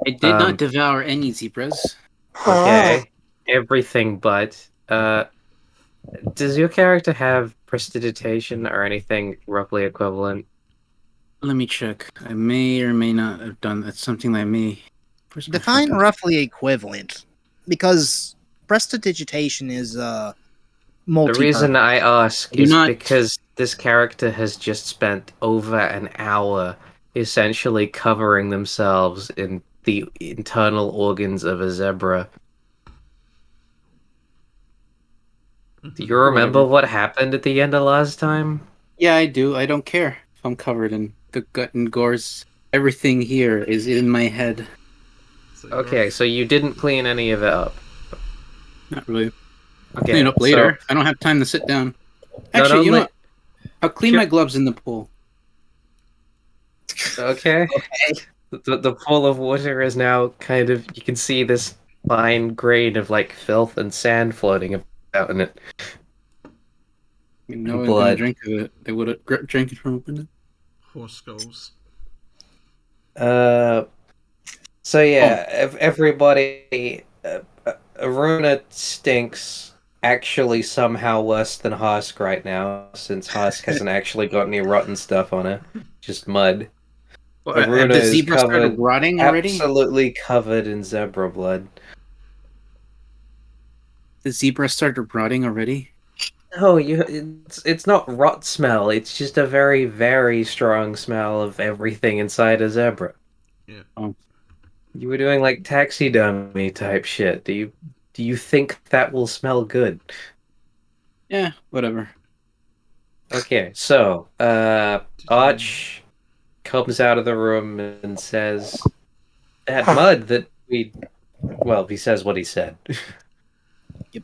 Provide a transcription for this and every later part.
I did not Um, devour any zebras. okay, everything but. Does your character have prestidigitation or anything roughly equivalent? Let me check. I may or may not have done that. Something that I may. Where's my Define fucking... roughly equivalent, because prestidigitation is The reason multi-purpose. I ask Do is not. because this character has just spent over an hour essentially covering themselves in the internal organs of a zebra. Do you remember Whatever. what happened at the end of last time? Yeah, I do. I don't care if I'm covered in the gut and gores. Everything here is in my head. So Okay, so you didn't clean any of it up. Not really. I'll clean Okay, up so later. I don't have time to sit down. not Actually, you know only what? I'll clean sure, my gloves in the pool. okay, Okay. the pool of water is now kind of you can see this fine grain of like filth and sand floating about in it. You know, And I'm gonna blood. drink of it. They would have drank it from a window. horse skulls. Uh, so yeah, everybody, Aruna stinks actually somehow worse than Husk right now, since Husk hasn't actually got any rotten stuff on her, just mud. Well, have Aruna the is zebra started covered, rotting already? absolutely covered in zebra blood. The zebra started rotting already? No, it's not rot smell. It's just a very, very strong smell of everything inside a zebra. Yeah. Oh. You were doing like taxidermy type shit. Do you think that will smell good? Yeah, whatever. Okay, so Arch comes out of the room and says that mud that we well, he says what he said. Yep.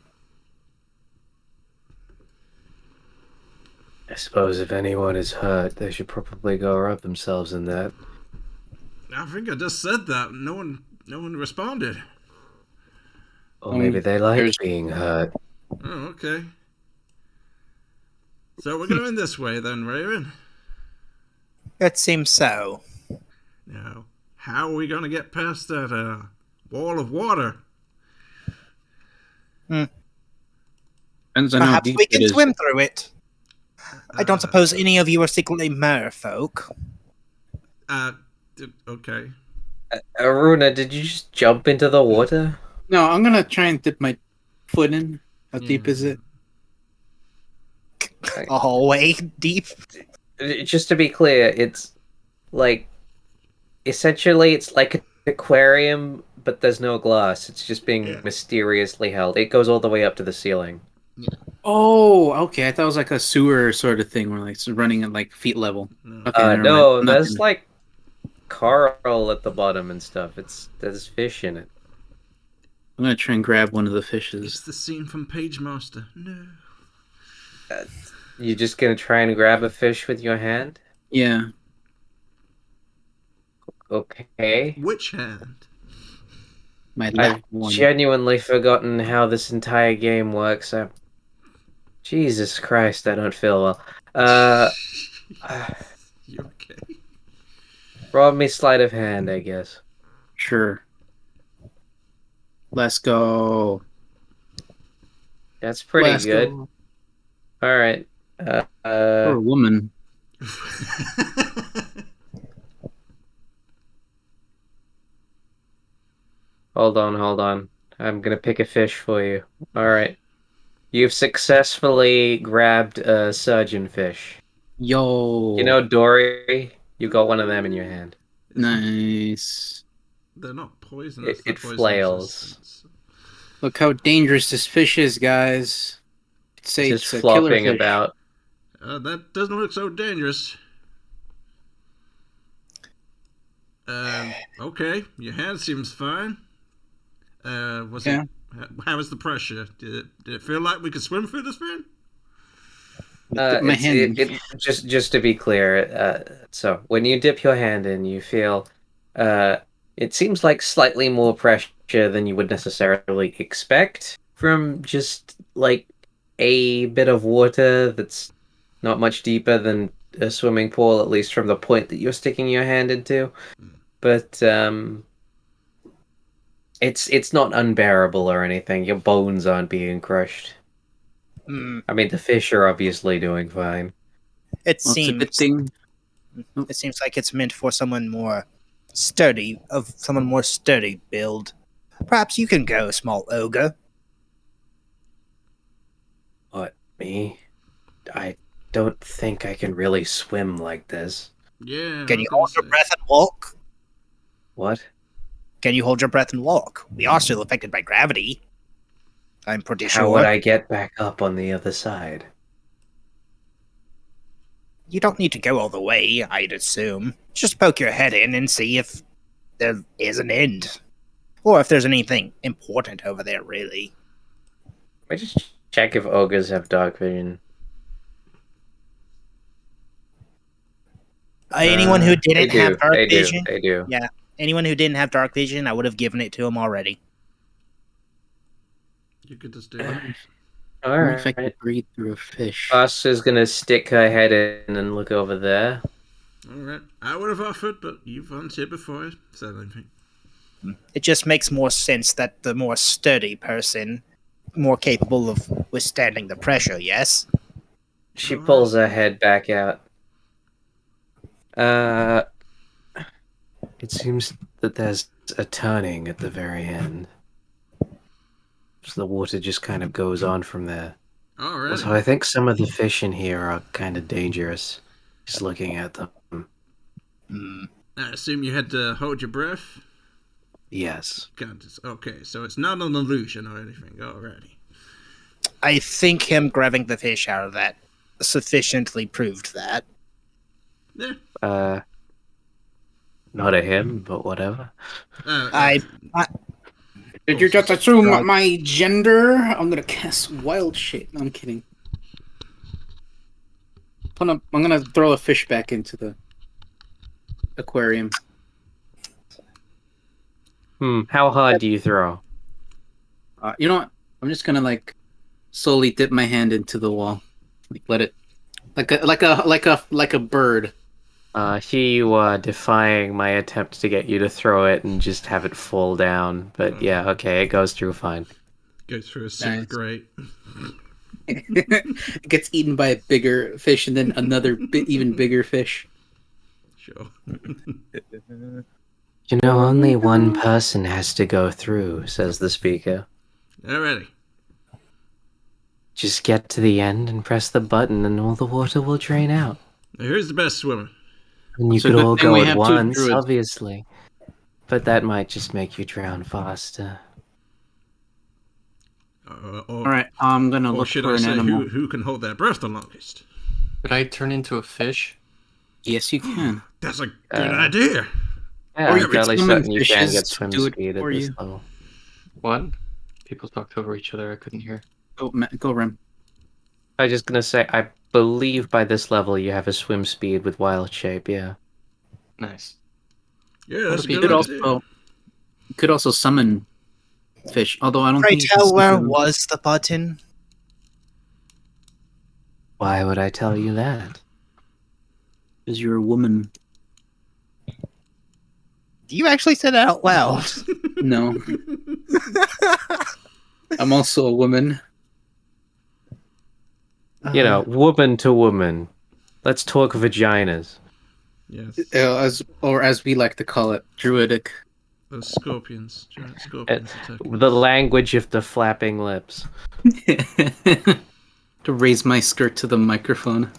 I suppose if anyone is hurt, they should probably go rub themselves in that. I think I just said that. No one responded. Or maybe they There's like being hurt. Oh, okay. So we're going this way then, Raven. It seems so. Now, how are we going to get past that wall of water? depends on how Perhaps deep we it can is. swim through it. I don't suppose any of you are secretly merfolk. Okay. Aruna, did you just jump into the water? No, I'm gonna try and dip my foot in. How deep is it? All way deep. Just to be clear, it's like essentially it's like an aquarium, but there's no glass. It's just being mysteriously held. It goes all the way up to the ceiling. Oh, okay. I thought it was like a sewer sort of thing where like it's running at like feet level. Okay, never mind. No, I'm not there's gonna- like coral at the bottom and stuff. There's fish in it. I'm gonna try and grab one of the It's fishes. the scene from Page Master. No. You just gonna try and grab a fish with your hand? Yeah. Okay. Which hand? My I've left one. genuinely forgotten how this entire game works. Jesus Christ, I don't feel well. You okay? Roll me sleight of hand, I guess. Sure. Let's go. That's pretty Let's good. go. All right. For a woman. Hold on. I'm gonna pick a fish for you. All right. You've successfully grabbed a surgeon fish. Yo. You know Dory? You got one of them in your hand. Nice. They're not poisonous. It They're poison flails. resistant. Look how dangerous this fish is, guys. Say Just it's a killer flopping fish. about. That doesn't look so dangerous. Okay, your hand seems fine. Was Yeah. it? How was the pressure? Did it feel like we could swim through this thing? My hand. Just to be clear, so when you dip your hand in, you feel it seems like slightly more pressure than you would necessarily expect from just like a bit of water that's not much deeper than a swimming pool, at least from the point that you're sticking your hand into. But It's not unbearable or anything. Your bones aren't being crushed. Hmm. I mean, the fish are obviously doing fine. It Well, it's a good seems. thing. It seems like it's meant for someone more sturdy, of someone more sturdy build. Perhaps you can go, small ogre. What, me? I don't think I can really swim like this. Yeah, Can I you was gonna hold your say. breath and walk? What? Can you hold your breath and walk? We are still affected by gravity. I'm pretty How would sure. I get back up on the other side? You don't need to go all the way, I'd assume. Just poke your head in and see if there is an end. Or if there's anything important over there, really. Let me just check if ogres have dark vision. Anyone who They didn't have do. dark They do. vision, They do. yeah, anyone who didn't have dark vision, I would have given it to him already. You could just do it. All What if I could right. breathe through a fish? Us is gonna stick her head in and look over there. All right. I would have offered, but you volunteered before I said anything. It just makes more sense that the more sturdy person, more capable of withstanding the pressure, yes? She All right. pulls her head back out. It seems that there's a turning at the very end. So the water just kind of goes on from there. All right. So I think some of the fish in here are kind of dangerous. Just looking at them. Hmm. I assume you had to hold your breath. Yes. Okay, so it's not an illusion or anything. Alrighty. I think him grabbing the fish out of that sufficiently proved that. Yeah. Not a him, but whatever. I Did you Also just assume drug. my gender? I'm gonna cast wild shape. No, I'm kidding. I'm gonna throw a fish back into the aquarium. How hard do you throw? You know what? I'm just gonna like slowly dip my hand into the wall, like let it, like a bird. Here you are defying my attempt to get you to throw it and just have it fall down. But yeah, okay, it goes through fine. Go through a sixth Nice. grade. It gets eaten by a bigger fish, and then another even bigger fish. Sure. You know, only one person has to go through, says the speaker. Alrighty. Just get to the end and press the button and all the water will drain out. Now, who's the best swimmer? And you It's a could good all thing go we at have two once, druids. obviously. But that might just make you drown faster. All right, I'm gonna Or look should for I an say, animal. who can hold their breath the longest? Could I turn into a fish? Yes, you can. That's a good idea. Yeah, Or I'm you could fairly summon certain you can fishes get to swim do it speed at for this you. level. What? People talked over each other. I couldn't hear. Go, Rem. I was just gonna say, I believe by this level you have a swim speed with wild shape, yeah. Nice. Yeah, that's a You good could idea. also summon fish. Although I don't pray think you can tell, where summon them was the button? Why would I tell you that? because you're a woman. You actually said it out loud. No, I'm also a woman. You know, woman to woman. Let's talk vaginas. Yes. As we like to call it, druidic. Those scorpions. Giant scorpions attacking. The language of the flapping lips. To raise my skirt to the microphone.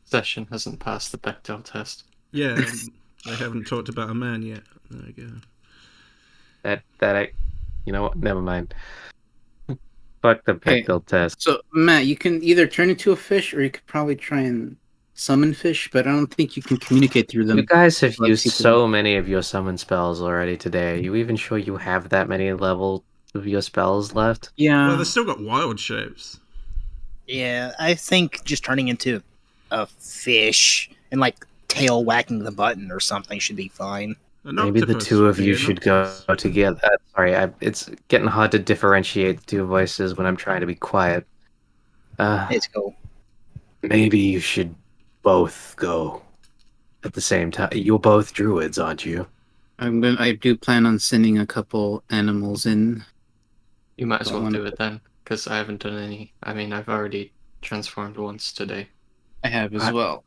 Session hasn't passed the Bechdel test. Yeah, they haven't talked about a man yet. There we go. You know what? Never mind. Fuck the Okay. Bechdel test. So, Matt, you can either turn into a fish, or you could probably try and summon fish, but I don't think you can communicate through them. You guys have like used people. so many of your summon spells already today. Are you even sure you have that many levels of your spells left? Yeah. Well, they've still got wild shapes. Yeah, I think just turning into a fish and like tail whacking the button or something should be fine. An Maybe the octopus two would of be you an should go octopus. together. It's getting hard to differentiate the two voices when I'm trying to be quiet. Let's go. Maybe you should both go at the same time. You're both druids, aren't you? I do plan on sending a couple animals in. You might as Don't well wanna- do it then, because I haven't done any. I mean, I've already transformed once today. I have as I- well.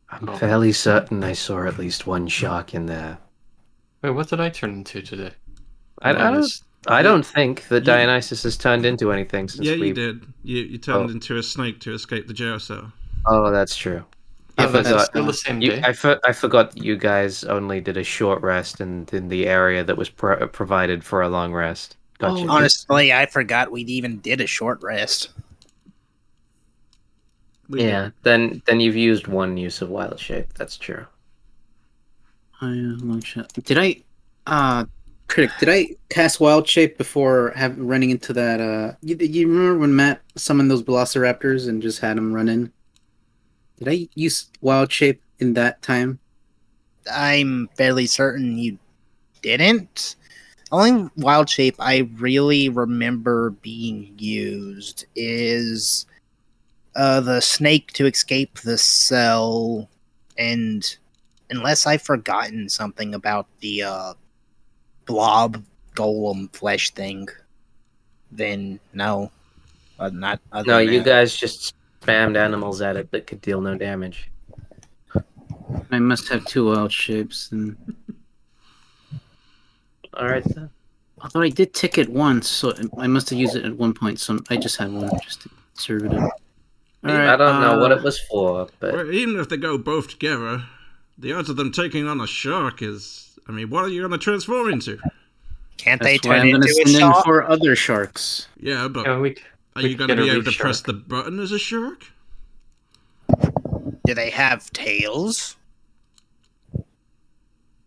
I'm Oh. fairly certain I saw at least one shark in there. Wait, what did I turn into today? I don't. Noticed. I don't think that You- Dionysus has turned into anything since Yeah, we. you did. You turned into a snake to escape the jail cell. Oh, that's true. Yeah, I but forgot. Still the same You, day. I forgot that you guys only did a short rest in the area that was provided for a long rest. Gotcha. Oh, Honestly, I forgot we even did a short rest. We Yeah, then you've used one use of wild shape. That's true. long shot. Did I critic, did I cast wild shape before running into that you remember when Matt summoned those velociraptors and just had them run in? Did I use wild shape in that time? I'm fairly certain you didn't. Only wild shape I really remember being used is the snake to escape the cell, and unless I've forgotten something about the blob golem flesh thing, then no. Not other No, than you that. guys just spammed animals at it that could deal no damage. I must have two wild shapes, and All right then. although I did tick it once, so I must have used it at one point. So I just had one, just to be conservative. All right, I don't know what it was for, but Well, even if they go both together, the odds of them taking on a shark is. I mean, what are you going to transform into? Can't they That's why turn I'm going to into a send in shark? for other sharks. Yeah, but Yeah, we are we you could going to get a be able reef to press shark. the button as a shark? Do they have tails?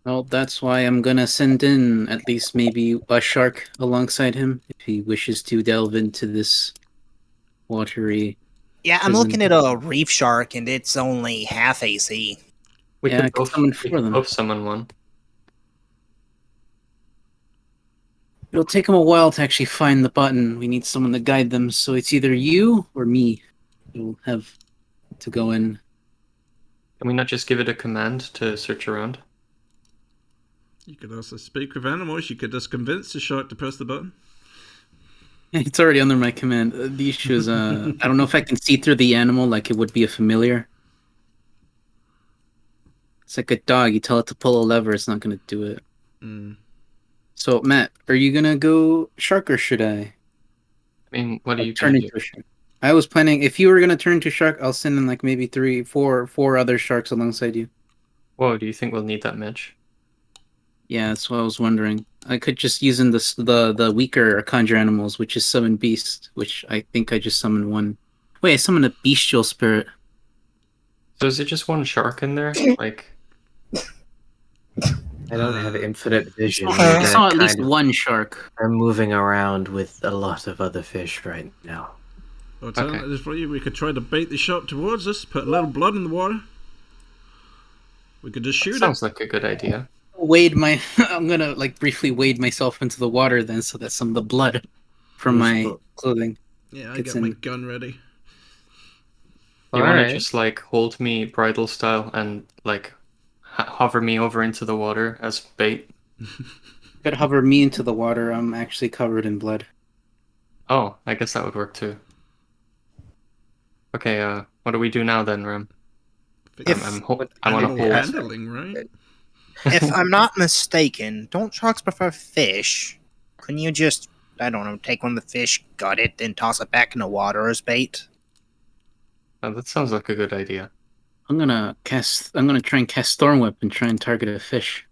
Well, that's why I'm going to send in at least maybe a shark alongside him if he wishes to delve into this watery. Yeah, I'm Prison. looking at a reef shark and it's only half AC. We Yeah, I could could both summon we four could of them. both summon one. It'll take him a while to actually find the button. We need someone to guide them, so it's either you or me who'll have to go in. Can we not just give it a command to search around? You could also speak with animals. You could just convince the shark to press the button. It's already under my command. The issue is, I don't know if I can see through the animal like it would be a familiar. It's like a dog. You tell it to pull a lever, it's not going to do it. Mm. So, Matt, are you going to go shark or should I? I mean, what are you Turn gonna do? into a shark. I was planning, if you were going to turn into shark, I'll send in like maybe four other sharks alongside you. Whoa, do you think we'll need that much? Yeah, that's what I was wondering. I could just use in the weaker conjure animals, which is summon beast, which I think I just summoned one. Wait, I summoned a bestial spirit. So is it just one shark in there? Like, I don't have infinite vision. I saw at Kind least of- one shark. I'm moving around with a lot of other fish right now. Alternatively, for you, we could try to bait the shark towards us, put a little blood in the water. We could just shoot it. sounds like a good idea. I'm gonna like briefly wade myself into the water then, so that some of the blood from my clothing. Yeah, I Gets got my in. gun ready. You want to Alright. just like hold me bridal style and like hover me over into the water as bait? Could hover me into the water. I'm actually covered in blood. Oh, I guess that would work too. Okay, what do we do now then, Ram? If- I want to Animal hold. handling, right? If I'm not mistaken, don't sharks prefer fish? Couldn't you just, I don't know, take one of the fish, gut it, then toss it back in the water as bait? Oh, that sounds like a good idea. I'm gonna try and cast Storm Whip and try and target a fish.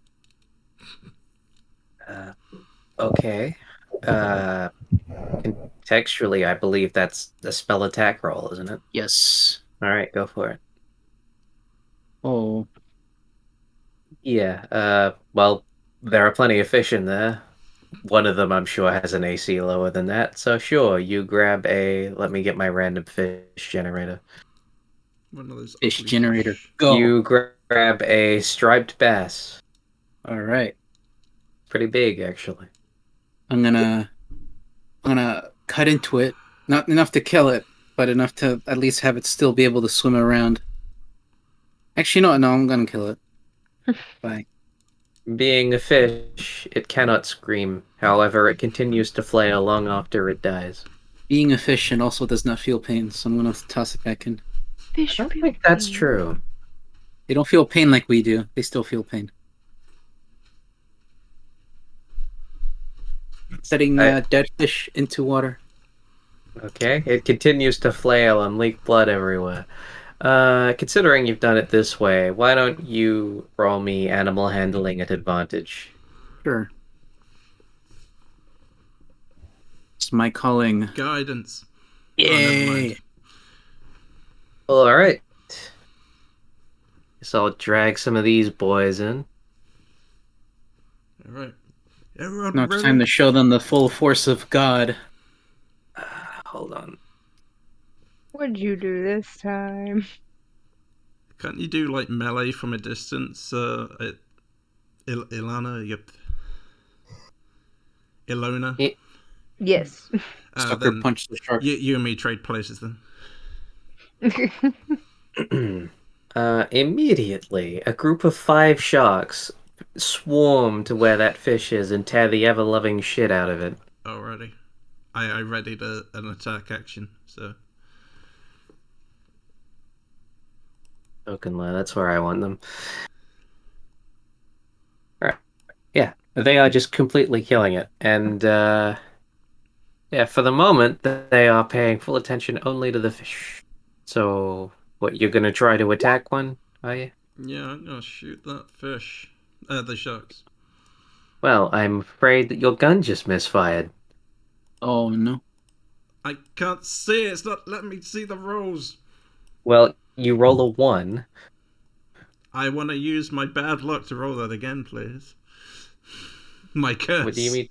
Okay. Contextually, I believe that's a spell attack roll, isn't it? Yes. All right, go for it. Oh. Yeah. Well, there are plenty of fish in there. One of them, I'm sure, has an AC lower than that. So sure, you grab a. Let me get my random fish generator. One of those Fish ugly generator. fish. Go. You grab a striped bass. All right. Pretty big, actually. I'm gonna cut into it. Not enough to kill it, but enough to at least have it still be able to swim around. Actually, no, I'm gonna kill it. Bye. Being a fish, it cannot scream. However, it continues to flail long after it dies. Being a fish and also does not feel pain, so I'm gonna toss it back in. I Fish don't feel think that's pain. true. They don't feel pain like we do. They still feel pain. Setting dead fish into water. Okay, it continues to flail and leak blood everywhere. Considering you've done it this way, why don't you roll me animal handling at advantage? Sure. It's my calling. Guidance. Oh, never Yay! mind. All right. Guess I'll drag some of these boys in. All right. Everyone Now it's ready? time to show them the full force of God. Hold on. What'd you do this time? Can't you do like melee from a distance? Ilana, yep. Ilona. Y- Yes. Sucker Then punch the shark. you and me trade places then. Immediately, a group of 5 sharks swarm to where that fish is and tear the ever-loving shit out of it. Alrighty. I readied an attack action, so. Oakenla, that's where I want them. Alright. Yeah, they are just completely killing it. And, yeah, for the moment, they are paying full attention only to the fish. So, what, you're gonna try to attack one, are you? Yeah, I'm gonna shoot that fish. The sharks. Well, I'm afraid that your gun just misfired. Oh no. I can't see it. It's not letting me see the rolls. Well, you roll a 1. I want to use my bad luck to roll that again, please. My curse. What do you mean?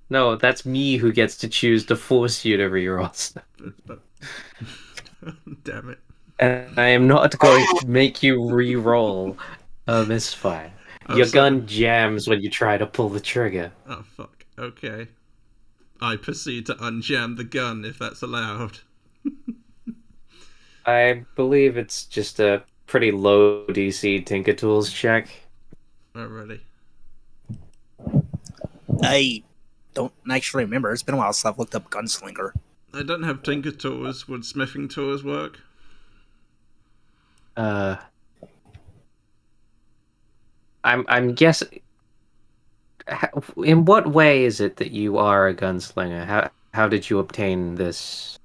No, that's me who gets to choose to force you to reroll stuff. Damn it. And I am not going to make you re-roll a misfire. Oh, Your so- gun jams when you try to pull the trigger. Oh, fuck. Okay. I proceed to unjam the gun, if that's allowed. I believe it's just a pretty low DC Tinker Tools check. Already. I don't actually remember. It's been a while since I've looked up Gunslinger. I don't have tinker tools. Would smithing tools work? I'm guessing. In what way is it that you are a gunslinger? How did you obtain this?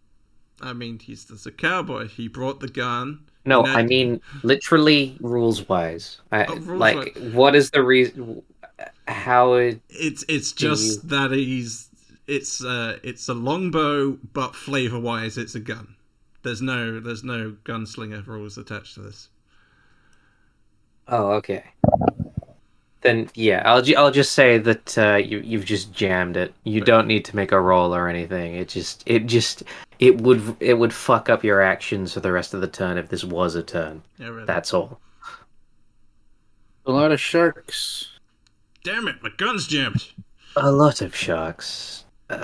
I mean, he's just a cowboy. He brought the gun. No, And I mean literally rules wise. rules-wise. What is the reason? How it? It's just that it's a longbow, but flavor wise, it's a gun. There's no gunslinger rules attached to this. Oh, okay. Then yeah, I'll just say that you've just jammed it. You don't need to make a roll or anything. It would fuck up your actions for the rest of the turn if this was a turn. Yeah, really. That's all. A lot of sharks. Damn it! My gun's jammed. A lot of sharks. We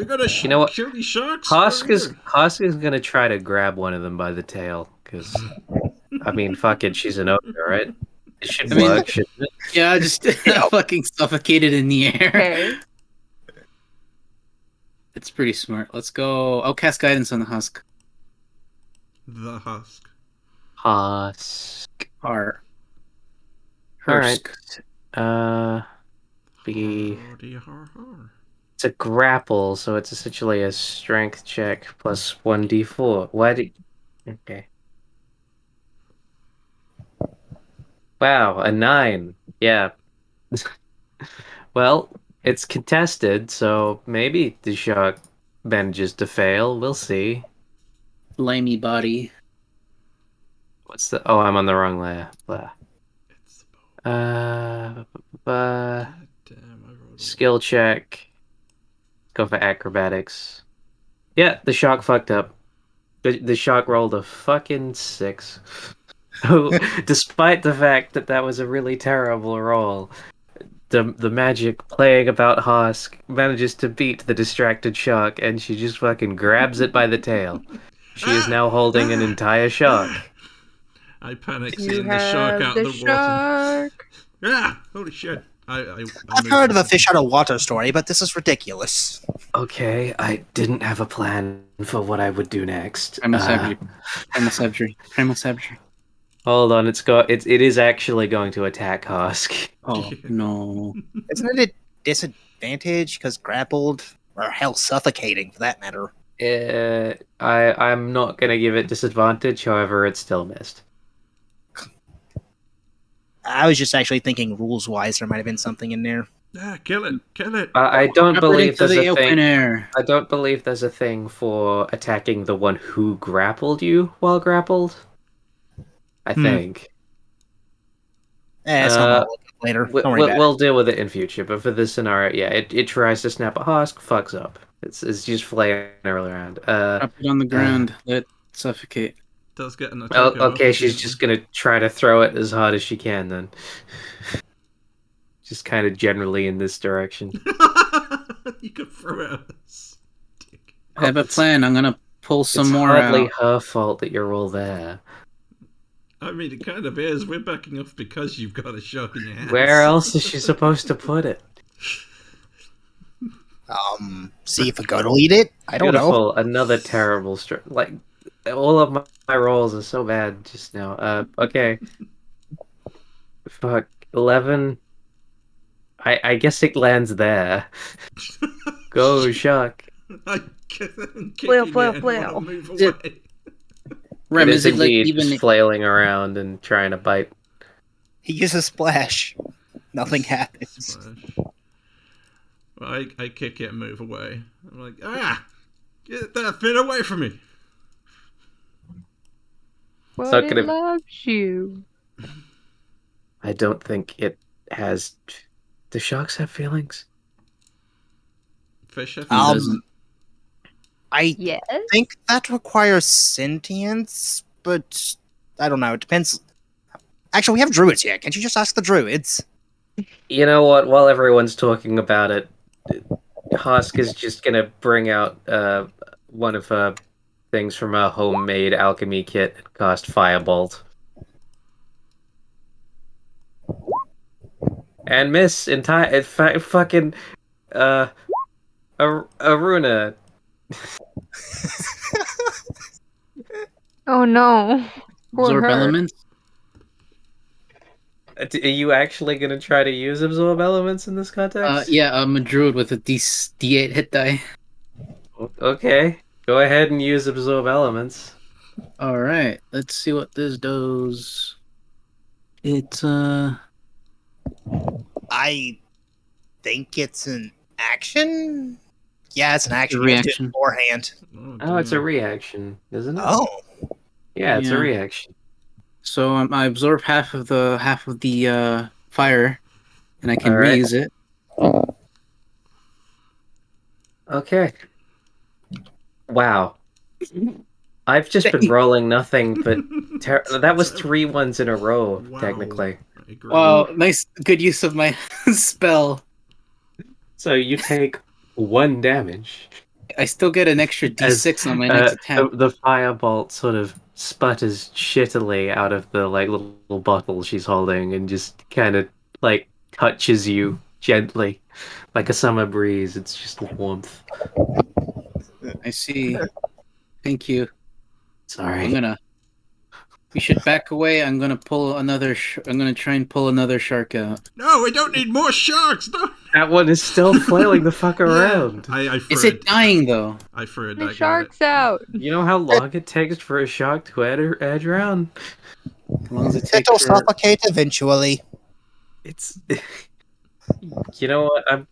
gotta You know what? kill these sharks. Hosk is gonna try to grab one of them by the tail because, I mean, fuck it, she's an ogre, right? It should I mean- work, shouldn't it? Yeah, I just fucking suffocated in the air. Okay. It's pretty smart. Let's go. I'll cast guidance on the husk. The husk. Hosk. Har. All right. Hursk. Hardy har har. It's a grapple, so it's essentially a strength check plus 1d4. Why did? Okay. Wow, a 9. Yeah. Well, it's contested, so maybe the shark manages to fail. We'll see. Limey body. What's the? Oh, I'm on the wrong layer. Blah. It's the bow. Damn, I rolled. Skill check. Go for acrobatics. Yeah, the shark fucked up. The shark rolled a fucking 6. So, despite the fact that that was a really terrible roll, the magic playing about Hosk manages to beat the distracted shark, and she just fucking grabs it by the tail. She is now holding an entire shark. I panic You seeing the shark have out the of the water. shark. Ah! Holy shit! I I've moved heard of a myself. fish out of water story, but this is ridiculous. Okay, I didn't have a plan for what I would do next. Primal savagery. Primal savagery. Primal savagery. Hold on, it is actually going to attack Husk. Oh no. Isn't it a disadvantage because grappled, or hell, suffocating for that matter? I'm not gonna give it disadvantage, however, it still missed. I was just actually thinking rules-wise, there might have been something in there. Ah, kill it! Kill it! I don't Drop it believe into there's the a open thing. air. I don't believe there's a thing for attacking the one who grappled you while grappled. I think. It's something I'll look up later. Don't worry about We'll deal with it in future, but for this scenario, yeah, it tries to snap a husk, fucks up. It's just flailing around. Drop it on the ground. Let it suffocate. Does get an attack. Oh, okay, she's just gonna try to throw it as hard as she can then. Just kind of generally in this direction. You could throw it at us. I have a plan. I'm gonna pull some It's more hardly out. her fault that you're all there. I mean, it kind of is. We're backing off because you've got a shark in your hands. Where else is she supposed to put it? See if a goat will eat it? I don't know. Beautiful. Another terrible like, all of my rolls are so bad just now. Okay. Fuck. 11. I guess it lands there. Go, shark. I'm kicking Flail, it flail, and flail. wanna move Is it- away. Rem, It is it like indeed even? just flailing around and trying to bite. He uses splash. Nothing happens. Splash. Well, I kick it and move away. I'm like, get that fin away from me. But not it gonna- loves you. I don't think it has. Do sharks have feelings? Fish have doesn't. I Yes. think that requires sentience, but I don't know. It depends. Actually, we have druids here. Can't you just ask the druids? You know what? While everyone's talking about it, Husk is just gonna bring out one of her things from a homemade alchemy kit and cast Firebolt. And miss entire fucking Aruna. Oh no. Poor Absorb her. elements. Are you actually gonna try to use absorb elements in this context? Yeah, I'm a druid with a D8 hit die. Okay, go ahead and use absorb elements. All right, let's see what this does. It's I think it's an action. Yeah, it's an action. A You have to do it reaction. beforehand. Oh, it's a reaction, isn't it? Oh, Yeah, it's a Yeah. reaction. So I absorb half of the fire, and I can All right. reuse it. Okay. Wow. I've just been rolling nothing but that was 3 ones in a row, Wow. technically. I agree. Wow, nice, good use of my spell. So you take 1 damage. I still get an extra As, D6 on my next attempt. the firebolt sort of sputters shittily out of the like little bottle she's holding and just kind of like touches you gently, like a summer breeze. It's just warmth. I see. Thank you. Sorry. We should back away. I'm gonna pull another. I'm gonna try and pull another shark out. No, we don't need more sharks. No. That one is still flailing the fuck around. I threw Is it dying though? I threw a The dagger at shark's out. You know how long it takes for a shark to edge around? As long as it takes. it'll suffocate eventually. It's. You know what? I'm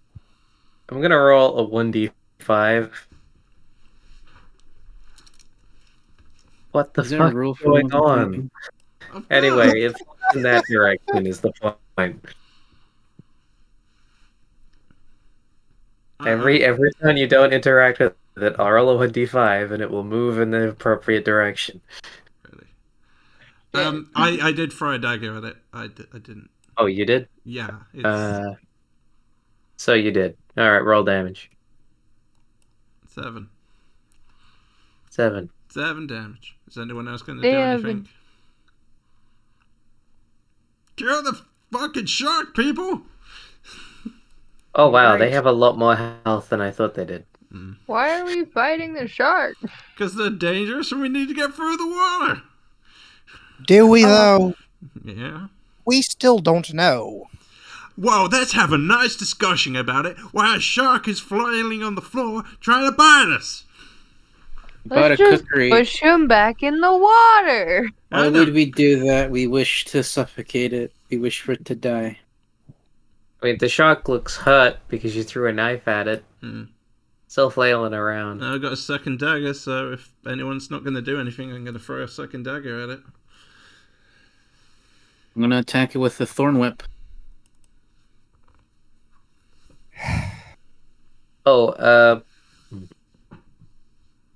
gonna roll a 1d5. What the Is there a fuck rule is for going 1d5? on? Anyway, it's in that direction is the point. Every time you don't interact with it, I'll roll a 1d5 and it will move in the appropriate direction. Really? I did throw a dagger at it. I didn't. Oh, you did? Yeah. It's So you did. Alright, roll damage. 7. 7. 7 damage. Is anyone else going to They do have anything? Kill the fucking shark, people! Oh wow, they Right. have a lot more health than I thought they did. Why are we fighting the shark? Because they're dangerous and we need to get through the water. Do we, though? Yeah. We still don't know. Whoa, let's have a nice discussion about it while a shark is flailing on the floor trying to bite us. About a Let's just cookery. push him back in the water. Why would we do that? We wish to suffocate it. We wish for it to die. I mean, the shark looks hurt because you threw a knife at it. Hmm. Still flailing around. I've got a second dagger, so if anyone's not going to do anything, I'm going to throw a second dagger at it. I'm gonna attack it with the thorn whip. Oh,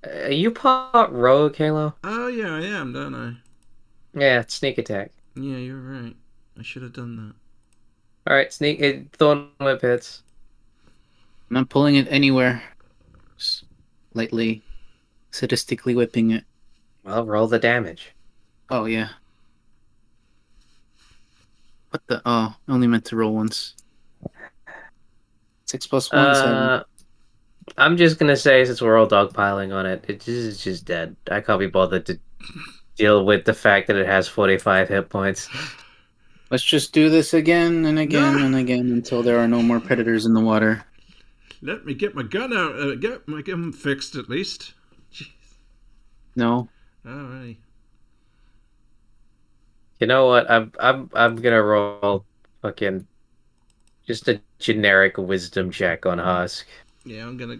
are you part rogue, Halo? Oh, yeah, I am, don't I? Yeah, sneak attack. Yeah, you're right. I should have done that. Alright, thorn whip hits. I'm not pulling it anywhere. Just lightly, sadistically whipping it. Well, roll the damage. Oh, yeah. What the? Oh, I only meant to roll once. 6 plus 1, 7. I'm just gonna say, since we're all dogpiling on it, it's just dead. I can't be bothered to deal with the fact that it has 45 hit points. Let's just do this again and again No. and again until there are no more predators in the water. Let me get my gun out. Get my gun fixed at least. Jeez. No. Alright. You know what? I'm gonna roll fucking just a generic wisdom check on Husk. Yeah, I'm gonna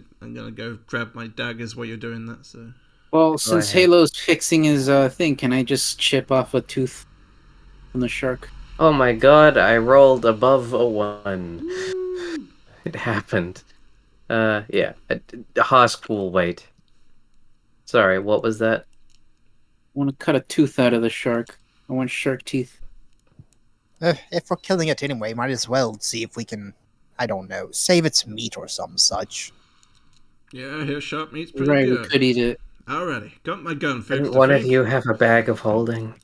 go grab my daggers while you're doing that. So. Well, since ahead. Halo's fixing his thing, can I just chip off a tooth from the shark? Oh my god, I rolled above a 1. It happened. Yeah. Husk will wait. Sorry, what was that? I want to cut a tooth out of the shark. I want shark teeth. If we're killing it anyway, might as well see if we can, I don't know, save its meat or some such. Yeah, here shark meat's pretty Right, we good. could eat it. Alrighty, got my gun fixed. Didn't one of you have a bag of holding?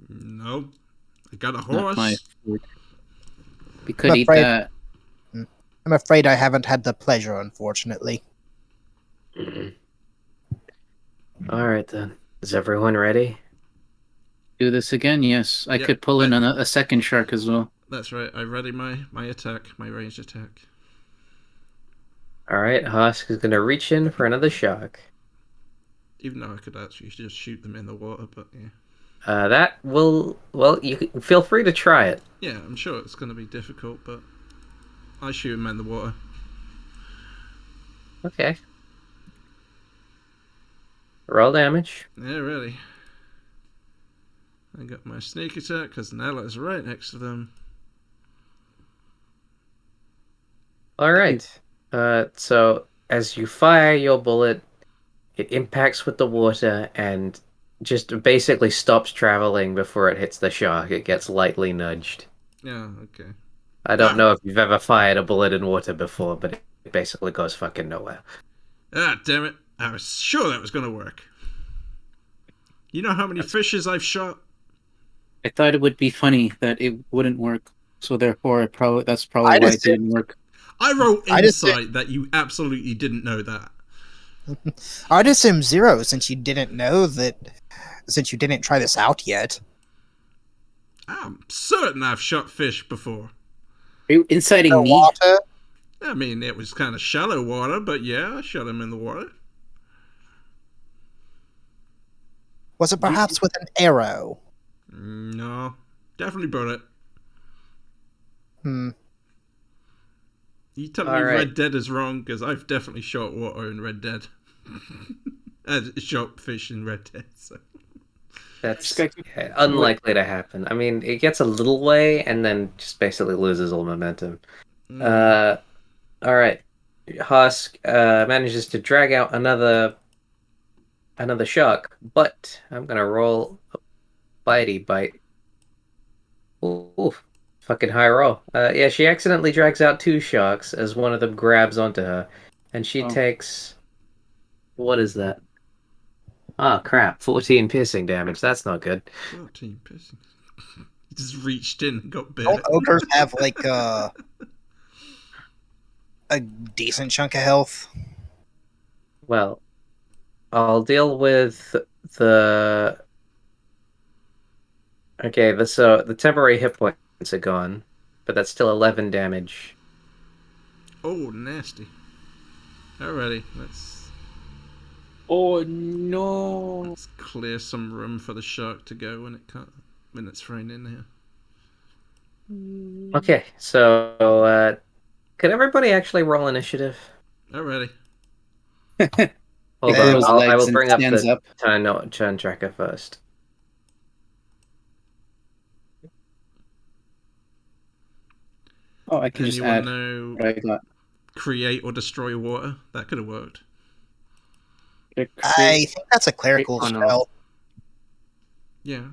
No, I got a Not horse. my food. We could I'm eat afraid- that. I'm afraid I haven't had the pleasure, unfortunately. Alright then. Is everyone ready? Do this again? Yes. I Yeah, could pull in a second shark as well. That's right. I ready my attack, my ranged attack. Alright, Husk is gonna reach in for another shark. Even though I could actually just shoot them in the water, but yeah. That will... Well, you can, feel free to try it. Yeah, I'm sure it's going to be difficult, but I shoot them in the water. Okay. Roll damage. Yeah, really. I got my sneak attack because Nella's right next to them. Alright. So, as you fire your bullet, it impacts with the water and just basically stops traveling before it hits the shark. It gets lightly nudged. Yeah, okay. I don't know if you've ever fired a bullet in water before, but it basically goes fucking nowhere. Ah, damn it. I was sure that was going to work. You know how many fishes I've shot? I thought it would be funny that it wouldn't work. So therefore, that's probably why it didn't work. I wrote I just- insight that you absolutely didn't know that. I'd assume 0 since you didn't know that, since you didn't try this out yet. I'm certain I've shot fish before. Are you inciting The me? water? I mean, it was kind of shallow water, but yeah, I shot him in the water. Was it perhaps with an arrow? No, definitely bullet. Hmm. You telling All me right. Red Dead is wrong? Because I've definitely shot water in Red Dead. And shot fish in Red Dead. So. That's unlikely to happen. I mean, it gets a little way and then just basically loses all momentum. All right. Husk manages to drag out another shark, but I'm gonna roll a bitey bite. Ooh, fucking high roll. Yeah, she accidentally drags out 2 sharks as one of them grabs onto her, and she takes... What is that? Oh, crap. 14 piercing damage. That's not good. 14 pissing. just reached in and got bit. Don't ogres have like a decent chunk of health? Well, I'll deal with the. Okay, so the temporary hit points are gone, but that's still 11 damage. Oh, nasty. Alrighty, let's Oh no! let's clear some room for the shark to go when it's thrown in here. Okay, so could everybody actually roll initiative? Alrighty. Hold He on, grows I legs will and bring up stands the up. turn tracker first. Oh, I can just Anyone add know what I got. create or destroy water? That could have worked. I think that's a clerical Oh, no. spell. Yeah.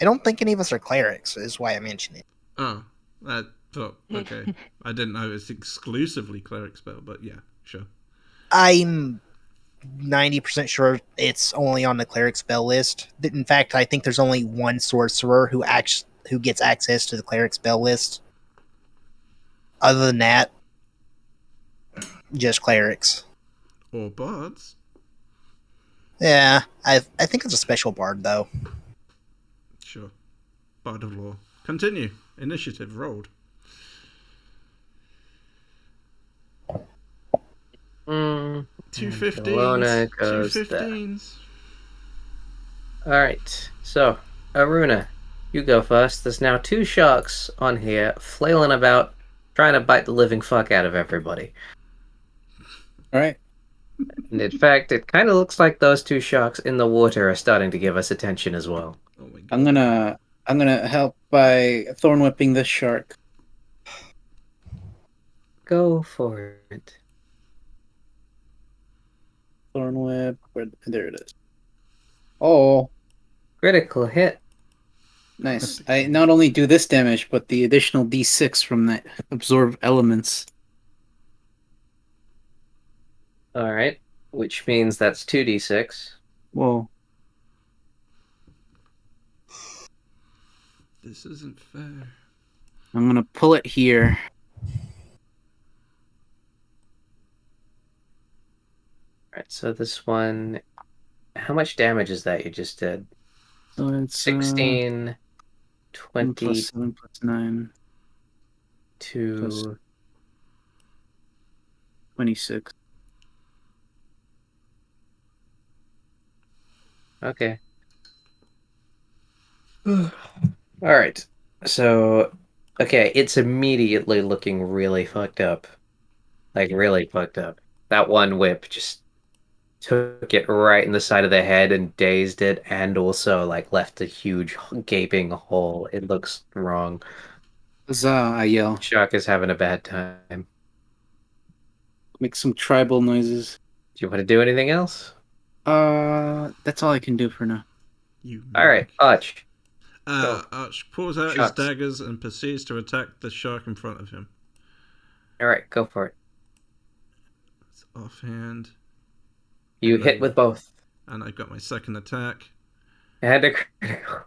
I don't think any of us are clerics, is why I mentioned it. Oh, that thought okay. I didn't know it's exclusively cleric spell, but yeah, sure. I'm 90% sure it's only on the cleric spell list. In fact, I think there's only one sorcerer who gets access to the cleric spell list. Other than that, just clerics. Or bards. Yeah, I think it's a special bard though. Sure. Bard of law. Continue. Initiative rolled. Mm, Two and 15s. Kelowna Two goes there. 15s. Alright, so, Aruna, you go first. There's now 2 sharks on here, flailing about, trying to bite the living fuck out of everybody. All right. And in fact, it kind of looks like those 2 sharks in the water are starting to give us attention as well. Oh my god. I'm gonna help by thorn whipping this shark. Go for it. Thorn whip. There it is. Oh, Critical hit. nice. I not only do this damage, but the additional D6 from that absorb elements. Alright, which means that's 2d6. Whoa. This isn't fair. I'm gonna pull it here. Alright, so this one. How much damage is that you just did? So it's 16, 1 plus 7 plus 9, 22. 26. Okay. Alright. So, okay, it's immediately looking really fucked up. Like, really fucked up. That one whip just took it right in the side of the head and dazed it, and also, like, left a huge gaping hole. It looks wrong. Huzzah, I yell. Shark is having a bad time. Make some tribal noises. Do you want to do anything else? That's all I can do for now. You. Alright, Arch. Arch pulls out Sharks. his daggers and proceeds to attack the shark in front of him. Alright, go for it. It's offhand. You And hit then- with both. And I've got my second attack. And a critical.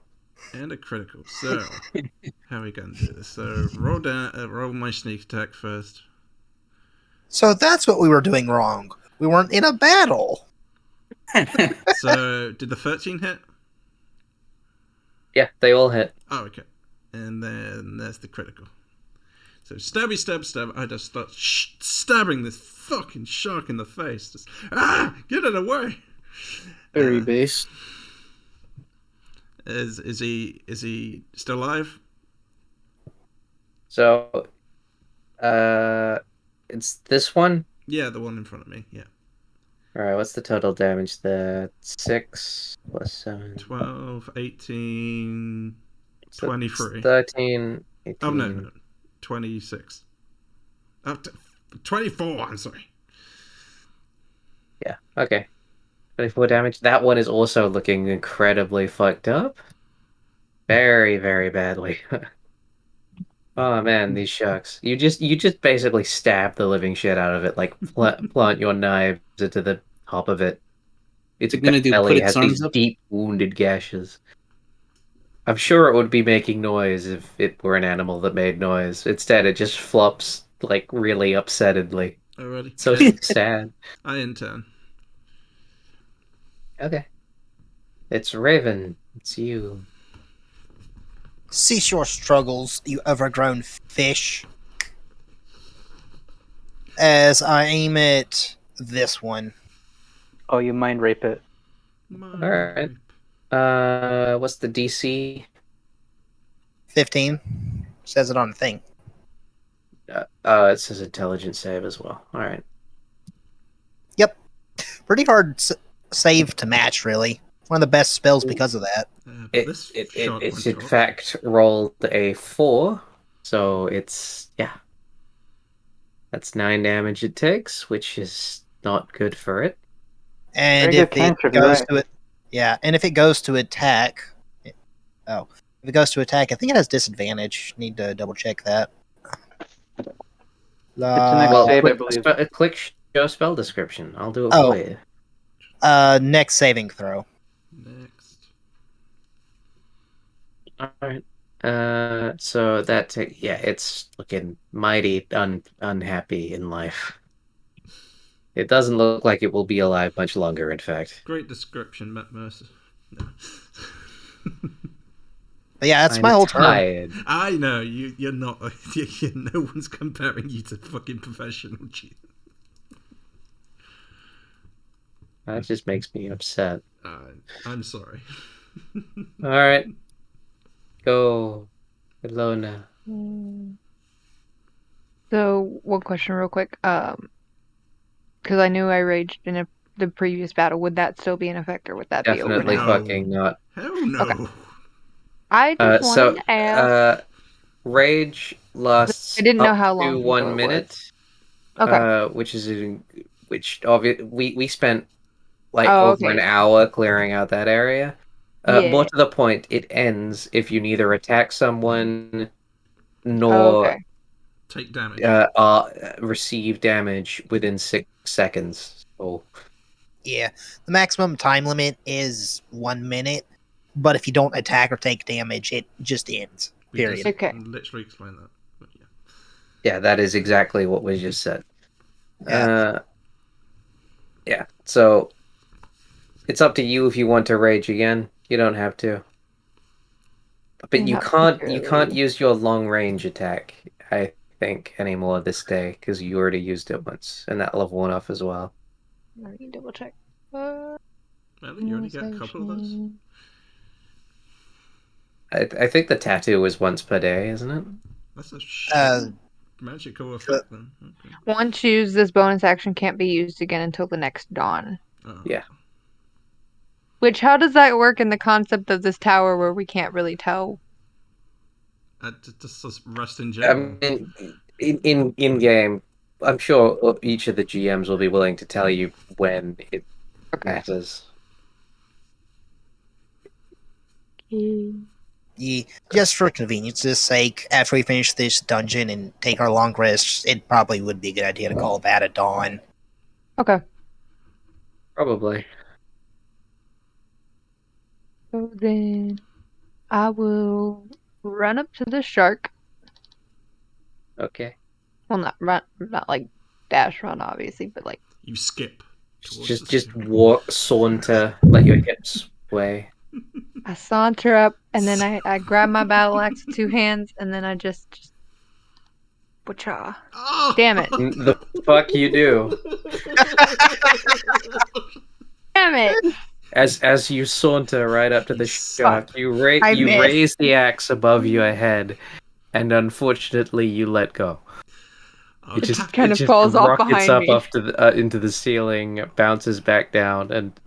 And a critical. So, how are we going to do this? So, roll my sneak attack first. So that's what we were doing wrong. We weren't in a battle. So, did the 13 hit? Yeah, they all hit. Oh, okay. And then there's the critical. So, stabby, stab. I just start stabbing this fucking shark in the face. Just, get it away! Very base. Is he still alive? So, it's this one. Yeah, the one in front of me. Yeah. All right, what's the total damage there? 6 plus 7. 12, 18, So 23. 13, 18. Oh, no. 26. Up to 24, I'm sorry. Yeah, okay. 24 damage. That one is also looking incredibly fucked up. Very, very badly. Oh man, these sharks. You just basically stab the living shit out of it, like plant your knives into the top of it. Its it gonna do? Put belly its has these arms up? deep wounded gashes. I'm sure it would be making noise if it were an animal that made noise. Instead, it just flops like really upsettedly. Alrighty. So sad. I intern. Okay. It's Raven. It's you. Cease your struggles, you overgrown fish. As I aim at this one. Oh, you mind rape it. Alright. What's the DC? 15. Says it on the thing. It says intelligence save as well. Alright. Pretty hard save to match, really. One of the best spells because of that. This It's went in off. fact rolled a 4, so it's that's 9 damage it takes, which is not good for it. And Very if good it cantrip, you're goes right. to it, yeah, and if it goes to attack, if it goes to attack, I think it has disadvantage. Need to double check that. It's an next Well, save, I click, believe. click show spell description. I'll do it Oh. for you. Next saving throw. Next. All right. So it's looking mighty unhappy in life. It doesn't look like it will be alive much longer. In fact, Great description, Matt Mercer. No. But yeah, that's I'm my whole turn. tired. I know you're not. No one's comparing you to fucking professional cheat. That just makes me upset. I'm sorry. All right, go, Ilona. So, one question real quick. Because I knew I raged in the previous battle. Would that still be in effect, or would that be over Definitely now? No. fucking not. Hell no. Okay. I just So, wanted to ask. rage lasts I didn't know up how to long 1 it was. minute. Okay. Which we spent like Oh, over an okay. hour clearing out that area. Yeah. More to the point, it ends if you neither attack someone Oh, nor okay. Take damage. receive damage within 6 seconds. So Yeah, the maximum time limit is 1 minute, but if you don't attack or take damage, it just ends. We Period. just Okay. literally explained that. But yeah. yeah, that is exactly what was just said. Yeah. Yeah. So it's up to you if you want to rage again. You don't have to. But you Not can't particularly. use your long range attack, I think, anymore this day because you already used it once, and that level went off as well. Let me double check. Really? You only get a couple of those? I think the tattoo is once per day, isn't it? That's a magical Uh, effect then. Okay. Once used, this bonus action can't be used again until the next dawn. Oh. Yeah. Which, how does that work in the concept of this tower where we can't really tell? Just rest in I general. mean, in game, I'm sure each of the GMs will be willing to tell you when it matters. Yeah, just for convenience's sake, after we finish this dungeon and take our long rests, it probably would be a good idea to call that a dawn. Okay. Probably. So then I will run up to the shark. Okay. Well, not run, not like dash run, obviously, but like You skip. towards the Just sea. walk, saunter, let your hips sway. I saunter up and then I grab my battle axe with 2 hands and then I just Wacha. Oh! Damn it. The fuck you do. Damn it! As you saunter right up to the shark, you missed. raise the axe above your head, and unfortunately, you let go. Oh, It just kind it of just falls off rockets behind up me. off to into the ceiling, bounces back down, and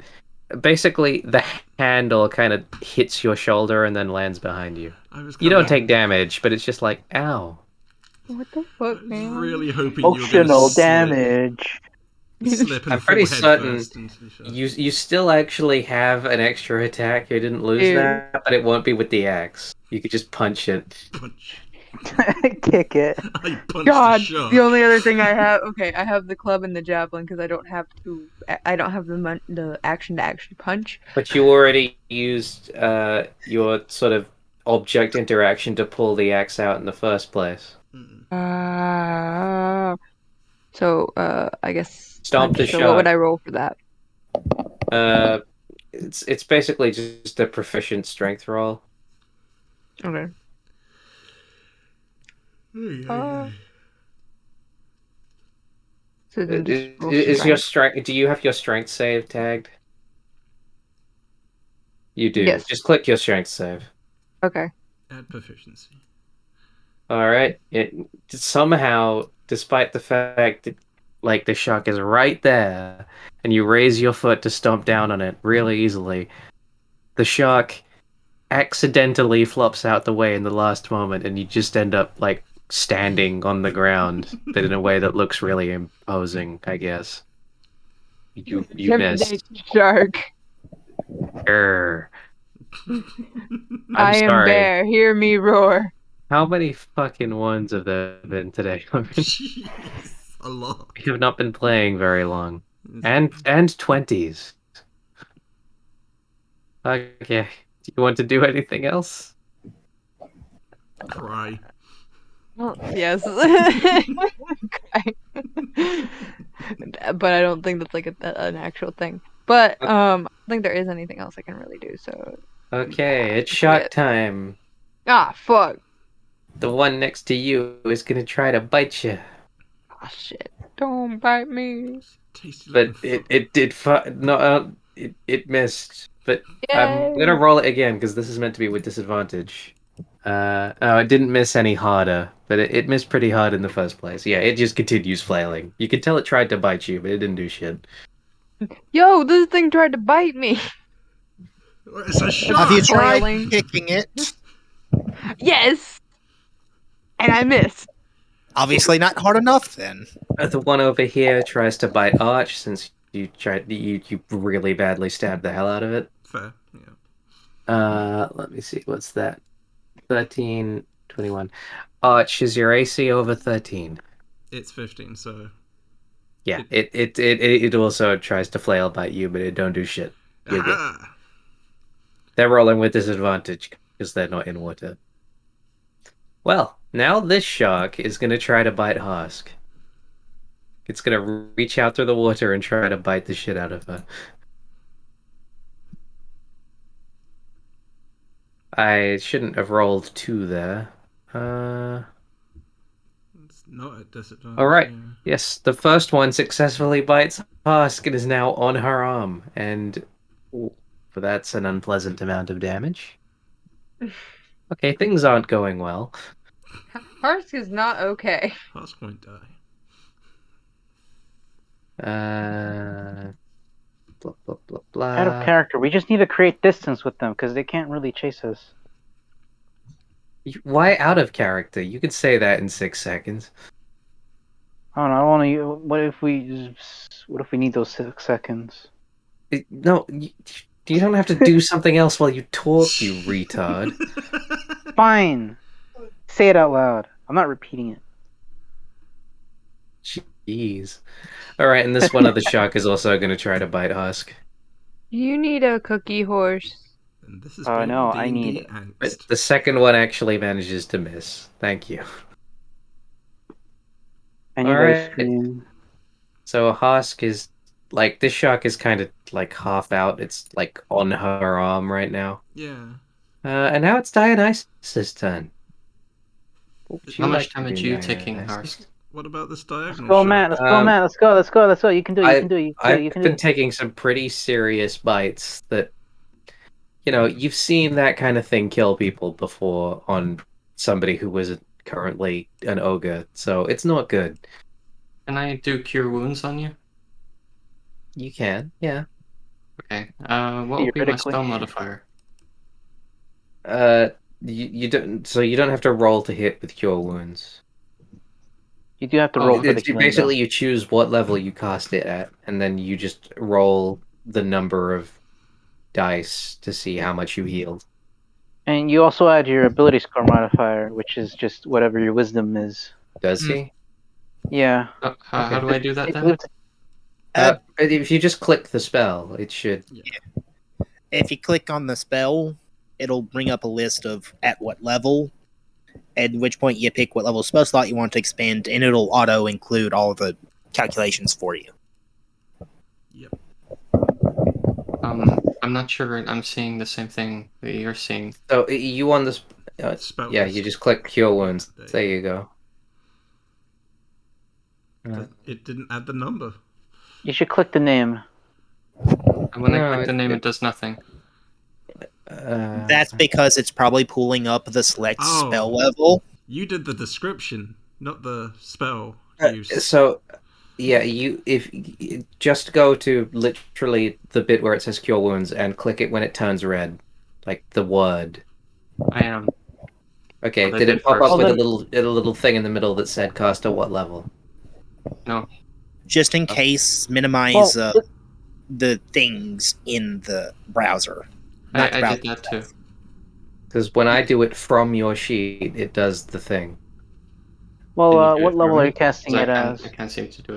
basically the handle kind of hits your shoulder and then lands behind you. I was You kinda- don't take damage, but it's just like, ow. What the I fuck, was man? really hoping you were Optional going to damage. slip and I'm pretty fall certain headfirst into the shark. You still actually have an extra attack. You didn't lose Ew. that, but it won't be with the axe. You could just punch it. Punch. Kick it. I punched God, the shark. the only other thing I have. Okay, I have the club and the javelin because I don't have the action to actually punch. But you already used your sort of object interaction to pull the axe out in the first place. So I guess Stomp the punch. So what would shark. I roll for that? It's basically just a proficient strength roll. Okay. So then just roll Is your strength. strength? Do you have your strength save tagged? You do. Yes. Just click your strength save. Okay. Add proficiency. All right. It somehow, despite the fact that like the shark is right there, and you raise your foot to stomp down on it really easily, the shark accidentally flops out the way in the last moment, and you just end up like standing on the ground, but in a way that looks really imposing, I guess. You Intimidate missed. shark. Err. I I'm am sorry. bear. Hear me roar. How many fucking ones have there been today? Jeez, a lot. We have not been playing very long. And 20s. Okay. Do you want to do anything else? Cry. Well, yes. Okay. But I don't think that's like an actual thing. But I don't think there is anything else I can really do. So Okay, it's that's shark it. time. Ah, fuck. The one next to you is gonna try to bite you. Ah, shit. Don't bite me. Tasty But looking it did no it missed. But I'm gonna Yay. roll it again because this is meant to be with disadvantage. Oh, it didn't miss any harder, but it missed pretty hard in the first place. Yeah, it just continues flailing. You can tell it tried to bite you, but it didn't do shit. Yo, this thing tried to bite me. It's a shark. Have you tried Flailing. kicking it? Yes. And I missed. Obviously not hard enough then. The one over here tries to bite Arch since you really badly stabbed the hell out of it. Fair, yeah. Let me see, what's that? 13, 21. Arch, is your AC over 13? It's 15, so Yeah, it also tries to flail bite you, but it don't do shit. You're good. ah! They're rolling with disadvantage because they're not in water. Well, now this shark is gonna try to bite Husk. It's gonna reach out through the water and try to bite the shit out of her. I shouldn't have rolled 2 there. It's not at disadvantage. All right. Yeah. Yes, the first one successfully bites Husk and is now on her arm, and that's an unpleasant amount of damage. Okay, things aren't going well. Harsk is not okay. Husk won't die. Blah blah blah blah. Out of character. We just need to create distance with them because they can't really chase us. Why out of character? You could say that in 6 seconds. I don't know. I want to. What if we need those 6 seconds? No, you don't have to do something else while you talk, you retard. Fine. Say it out loud. I'm not repeating it. Jeez. Alright, and this one other shark is also going to try to bite Husk. You need a cookie horse. And this is No, I D&D need- angst. But the second one actually manages to miss. Thank you. Anybody Alright. scream? So Husk is like, this shark is kind of like half out. It's like on her arm right now. Yeah. And now it's Dionysus' turn. What would How you much like to damage do, are you taking, Dionysus? Harsk? What about this diagonal Let's go, shot? Matt. Let's go, Matt. Let's go. Let's go. You can do it. You can do it. You I've can do been it. taking some pretty serious bites that, you've seen that kind of thing kill people before on somebody who was currently an ogre, so it's not good. Can I do cure wounds on you? You can, yeah. Okay. What would be my Theoretically. spell modifier? You don't, so you don't have to roll to hit with cure wounds. You do have to roll for the It's killing. basically you choose what level you cast it at, and then you just roll the number of dice to see how much you healed. And you also add your ability score modifier, which is just whatever your wisdom is. Does Mm. he? Yeah. How do I do that I then? believe If you just click the spell, it should. If you click on the spell, it'll bring up a list of at what level, at which point you pick what level spell slot you want to expand, and it'll auto include all the calculations for you. Yep. I'm not sure I'm seeing the same thing that you're seeing. So you on this? Spell Yeah, list. you just click Cure Wounds. there There you go. It didn't add the number. you should click the name. And when I No, click the name, it does nothing. That's because it's probably pulling up the select Oh. spell level. You did the description, not the spell use. So, yeah, if just go to literally the bit where it says Cure Wounds and click it when it turns red, like the word. I am. Okay, What I did did it pop first. up with Well, a little thing in the middle that said caster what level? No. Just in Oh. case, minimize Well, the things in the browser. Not the I browser did that too. itself. Because when I do it from your sheet, it does the thing. well, Can you do what it for level are me? you casting 'Cause it as? I can't seem to do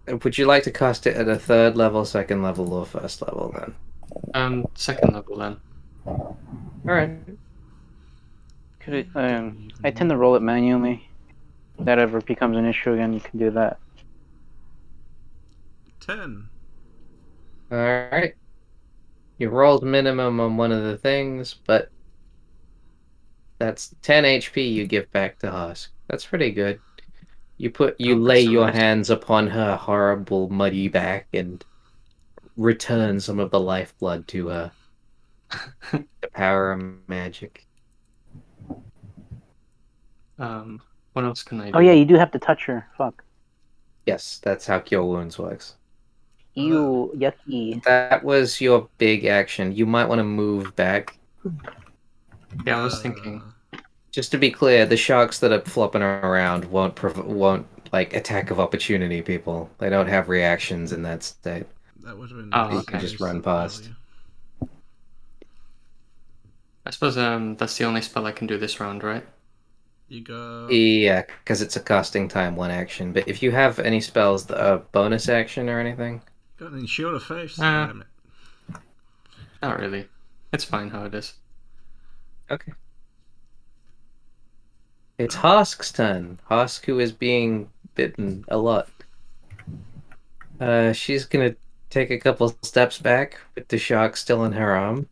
it. Would you like to cast it at a third level, second level, or first level then? Second level then. All right. Could it, I tend to roll it manually. If that ever becomes an issue again, you can do that. 10. All right. You rolled minimum on one of the things, but that's 10 HP you give back to Husk. That's pretty good. You Oh, lay that's your right. hands upon her horrible muddy back and return some of the lifeblood to her. The power of magic. What else can I do? Oh yeah, you do have to touch her. Fuck. Yes, that's how Cure Wounds works. Ew, yucky. That was your big action. You might want to move back. Yeah, I was thinking. Just to be clear, the sharks that are flopping around won't like attack of opportunity people. They don't have reactions in that state. That would have been Oh, You can okay. just run past. earlier. I suppose that's the only spell I can do this round, right? You go. Yeah, because it's a casting time one action. But if you have any spells that are bonus action or anything, Got an shield of face. Ah. Damn it. Not really. It's fine how it is. okay. It's Hosk's turn. Hosk, who is being bitten a lot. She's gonna take a couple steps back with the shark still in her arm.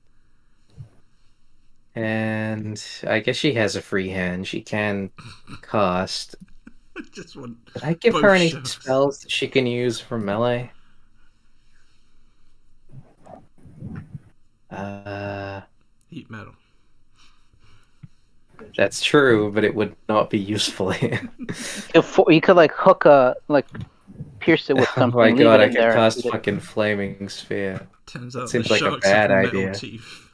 And I guess she has a free hand. She can cast. Just one. Did I give both her any sharks. spells that she can use for melee? Heat metal. That's true, but it would not be useful here. You could like hook pierce it with Oh something. my leave god, it I in could there. cast fucking flaming sphere. Turns That out seems the like a sharks bad have metal idea. teeth.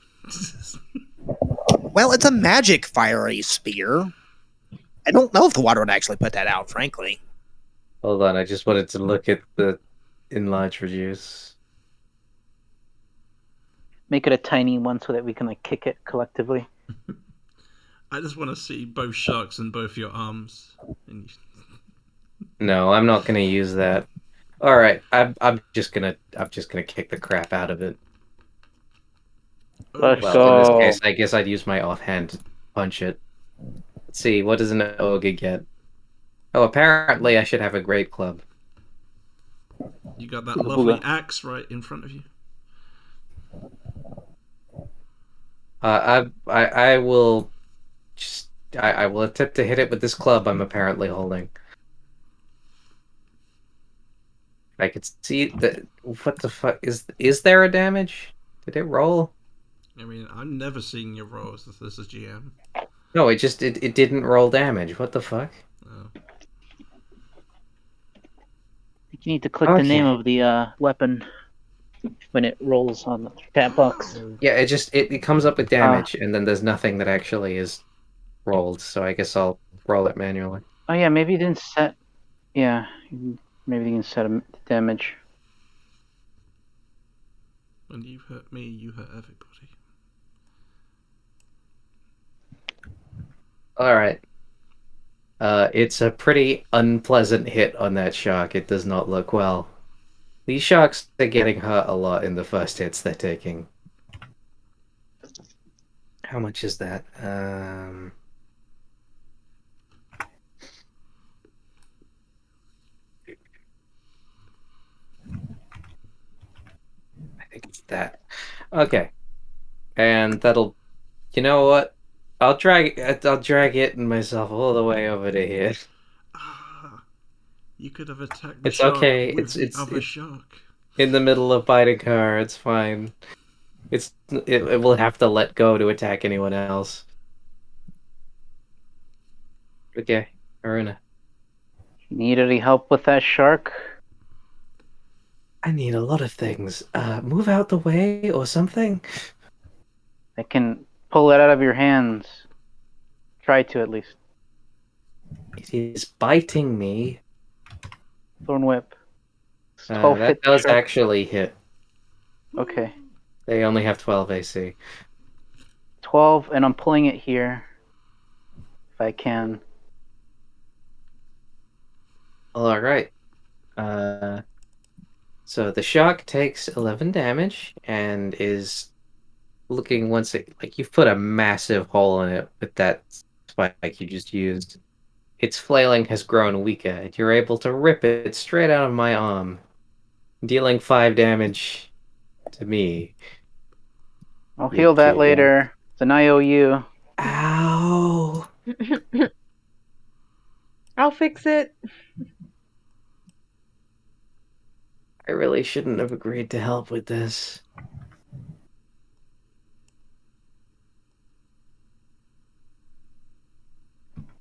Well, it's a magic fiery spear. I don't know if the water would actually put that out, frankly. Hold on, I just wanted to look at the enlarge reduce. Make it a tiny one so that we can like kick it collectively. I just want to see both sharks in both your arms. And No, I'm not gonna use that. All right, I'm just gonna kick the crap out of it. Let's Well, in this go. case, I guess I'd use my offhand to punch it. Let's see, what does an ogre get? Oh, apparently I should have a great club. You got that lovely axe right in front of you. I will just I will attempt to hit it with this club I'm apparently holding. I could see that. What the fuck is there a damage? Did it roll? I mean, I'm never seeing your rolls as a GM. No, it didn't roll damage. What the fuck? Oh. You need to click the name of the weapon when it rolls on the chat box. Yeah, it comes up with damage, and then there's nothing that actually is rolled. So I guess I'll roll it manually. Oh yeah, maybe you didn't set. Yeah, maybe you can set a damage. When you hurt me, you hurt everybody. All right. It's a pretty unpleasant hit on that shark. It does not look well. These sharks are getting hurt a lot in the first hits they're taking. How much is that? I think it's that. Okay. And that'll, you know what? I'll drag it and myself all the way over to here. Ah, you could have attacked the It's shark okay. with the It's other shark. in the middle of biting her. It's fine. It will have to let go to attack anyone else. Okay, Aruna. Need any help with that shark? I need a lot of things. Move out the way or something. I can pull it out of your hands. Try to, at least. It is biting me. Thorn whip. It's 12 That hit does shark. actually hit. Okay. They only have 12 AC. 12, and I'm pulling it here. If I can. All right. So the shark takes 11 damage and is looking once it like you've put a massive hole in it with that spike you just used. Its flailing has grown weaker, and you're able to rip it straight out of my arm, dealing 5 damage to me. I'll You heal that jerk. later. It's an IOU. Ow! I'll fix it. I really shouldn't have agreed to help with this.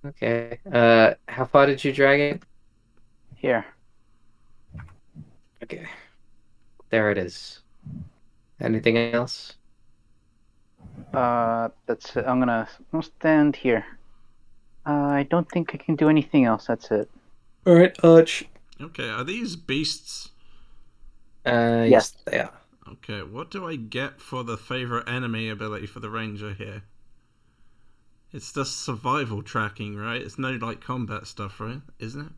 Okay. How far did you drag it? Here. Okay. There it is. Anything else? That's it. I'm gonna stand here. I don't think I can do anything else. That's it. All right, Arch. Okay, are these beasts? Yes, they are. Okay, what do I get for the favorite enemy ability for the ranger here? It's just survival tracking, right? It's no like combat stuff, right? Isn't it?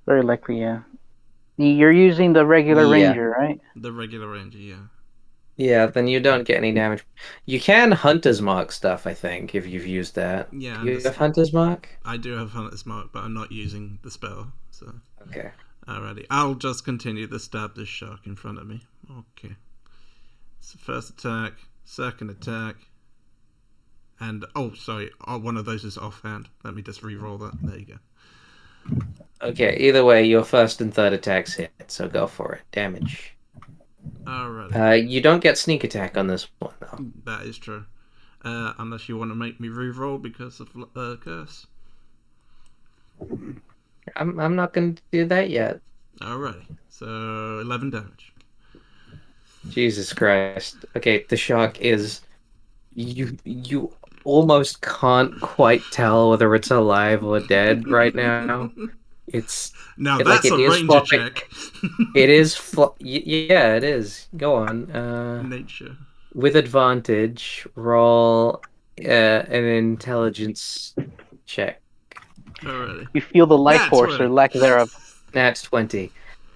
Very likely, yeah. You're using the regular Yeah. ranger, right? The regular ranger, yeah. Yeah, then you don't get any damage. You can Hunter's Mark stuff, I think, if you've used that. Yeah, Do you have Hunter's Mark? I do have Hunter's Mark, but I'm not using the spell, so... Okay. Alrighty, I'll just continue to stab this shark in front of me. Okay. So first attack, second attack, and... Oh, sorry, one of those is offhand. Let me just re-roll that. There you go. Okay, either way, your first and third attacks hit, so go for it. Damage. Alrighty. You don't get sneak attack on this one, though. That is true. Unless you want to make me re-roll because of curse. I'm not going to do that yet. Alrighty, so 11 damage. Jesus Christ. Okay, the shark is... You almost can't quite tell whether it's alive or dead right now. It's... Now It, that's like, a it is ranger flopping. check. It is... yeah, it is. Go on. Nature. With advantage, roll an intelligence check. Alrighty. You feel the life That's force what or it- lack thereof. That's 20.